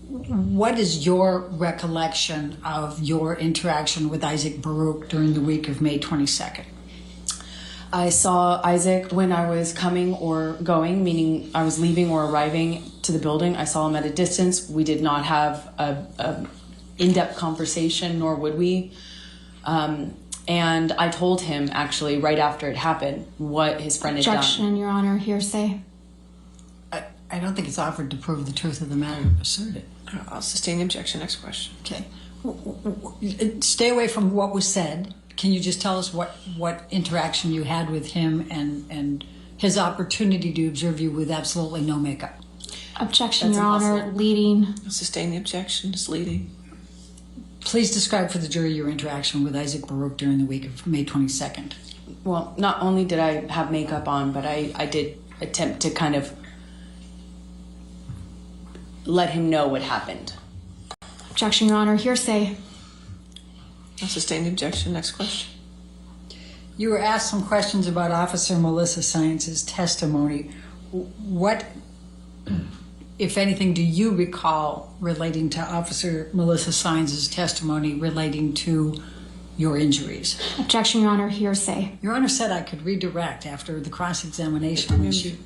What is your recollection of your interaction with Isaac Baruch during the week of May 22nd? I saw Isaac when I was coming or going, meaning I was leaving or arriving to the building. I saw him at a distance. We did not have a in-depth conversation, nor would we. And I told him, actually, right after it happened, what his friend had done. Objection, Your Honor. Hearsay. I don't think it's offered to prove the truth of the matter asserted. I'll sustain the objection. Next question. Okay. Stay away from what was said. Can you just tell us what interaction you had with him and his opportunity to observe you with absolutely no makeup? Objection, That's Your Honor. impossible. Leading. I'll sustain the objection. It's leading. Please describe for the jury your interaction with Isaac Baruch during the week of May 22nd. Well, not only did I have makeup on, but I did attempt to kind of let him know what happened. Objection, Your Honor. Hearsay. I'll sustain the objection. Next question. You were asked some questions about Officer Melissa Science's testimony. What, if anything, do you recall relating to Officer Melissa Science's testimony relating to your injuries? Objection, Your Honor. Hearsay. Your Honor said I could redirect after the cross-examination. When she...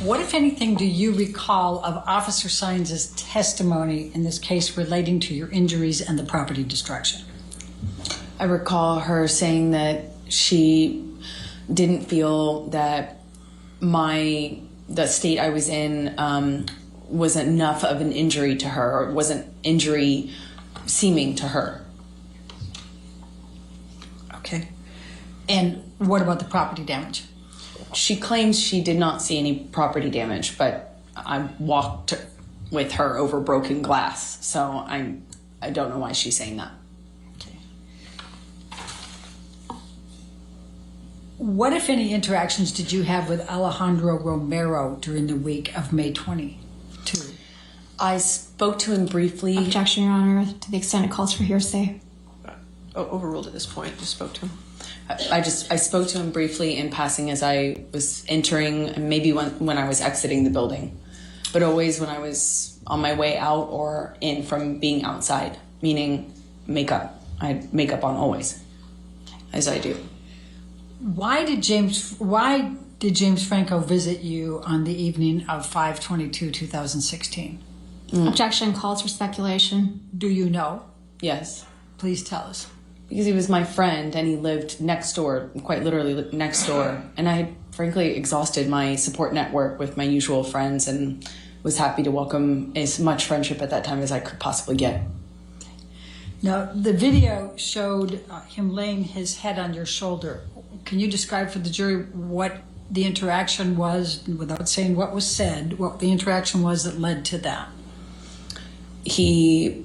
What, if anything, do you recall of Officer Science's testimony in this case relating to your injuries and the property destruction? I recall her saying that she didn't feel that the state I was in was enough of an injury to her, or wasn't injury seeming to her. Okay. And what about the property damage? She claims she did not see any property damage, but I walked with her over broken glass, so I don't know why she's saying that. Okay. What, if any, interactions did you have with Alejandro Romero during the week of May 22? I spoke to him briefly. Objection, Your Honor, to the extent it calls for hearsay. Overruled at this point. Just spoke to him. I spoke to him briefly in passing as I was entering, and maybe when I was exiting the building, but always when I was on my way out or in from being outside, meaning makeup. I had makeup on always, as I do. Why did James Franco visit you on the evening of 5/22/2016? Objection calls for speculation. Do you know? Yes. Please tell us. Because he was my friend and he lived next door, quite literally next door. And I had frankly exhausted my support network with my usual friends and was happy to welcome as much friendship at that time as I could possibly get. Now, the video showed him laying his head on your shoulder. Can you describe for the jury what the interaction was, without saying what was said, what the interaction was that led to that? He,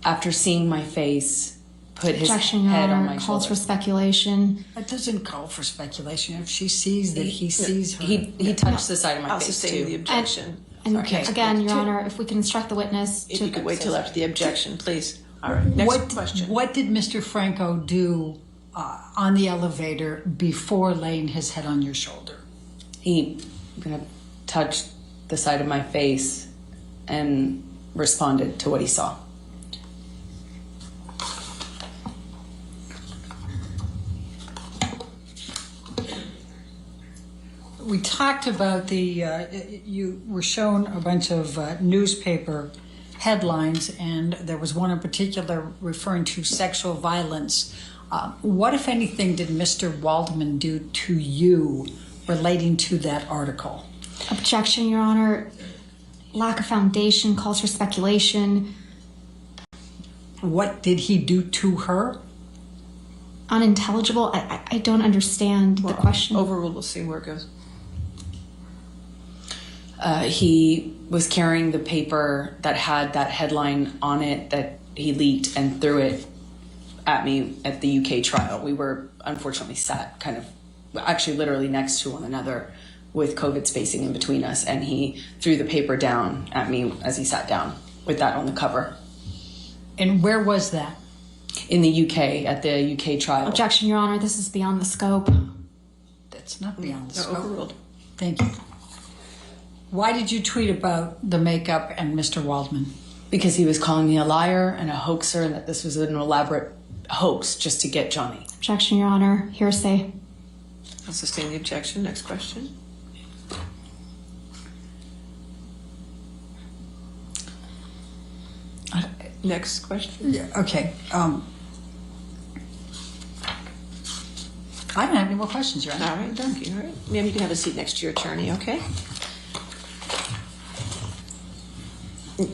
after seeing my face, put his Objection, Your head on Honor, my calls shoulder. for speculation. It doesn't call for speculation. If she sees that he sees her. He touched the side of my I'll face sustain the too. objection. And Okay. again, Your Honor, if we can instruct the witness If to... you could wait till after the objection, please. All right. Next question. What did Mr. Franco do on the elevator before laying his head on your shoulder? He touched the side of my face and responded to what he saw. We talked about you were shown a bunch of newspaper headlines, and there was one in particular referring to sexual violence. What, if anything, did Mr. Waldman do to you relating to that article? Objection, Your Honor. Lack of foundation calls for speculation. What did he do to her? Unintelligible. I don't understand the question. Overruled. We'll see where it goes. He was carrying the paper that had that headline on it that he leaked and threw it at me at the UK trial. We were unfortunately sat kind of, actually literally next to one another with COVID spacing in between us, and he threw the paper down at me as he sat down with that on the cover. And where was that? In the UK, at the UK trial. Objection, Your Honor. This is beyond the scope. That's not beyond the No, scope. overruled. Thank you. Why did you tweet about the makeup and Mr. Waldman? Because he was calling me a liar and a hoaxer, and that this was an elaborate hoax just to get Johnny. Objection, Your Honor. Hearsay. I'll sustain the objection. Next question. Next question. Yeah, okay. I don't have any more questions, Your Honor. All right, thank you. All right. Ma'am, you can have a seat next to your attorney, okay? You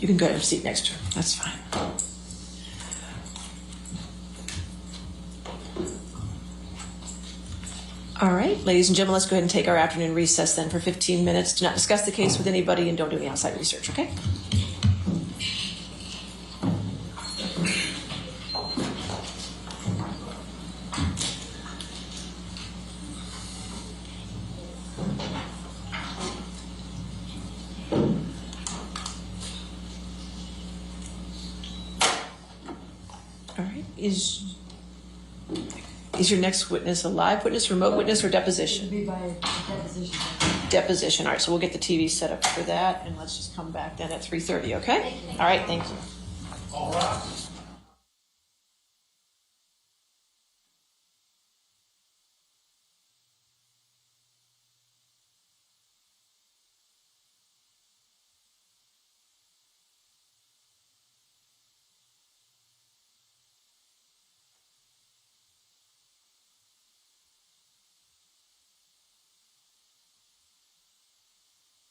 can go and have a seat next to her. That's fine. All right, ladies and gentlemen, let's go ahead and take our afternoon recess then for 15 minutes. Do not discuss the case with anybody and don't do any outside research, okay? All right, is your next witness a live witness, remote witness, or deposition? It'll be by deposition. Deposition. All right, so we'll get the TV set up for that, and let's just come back then at 3:30, okay? All right, thank you. All right.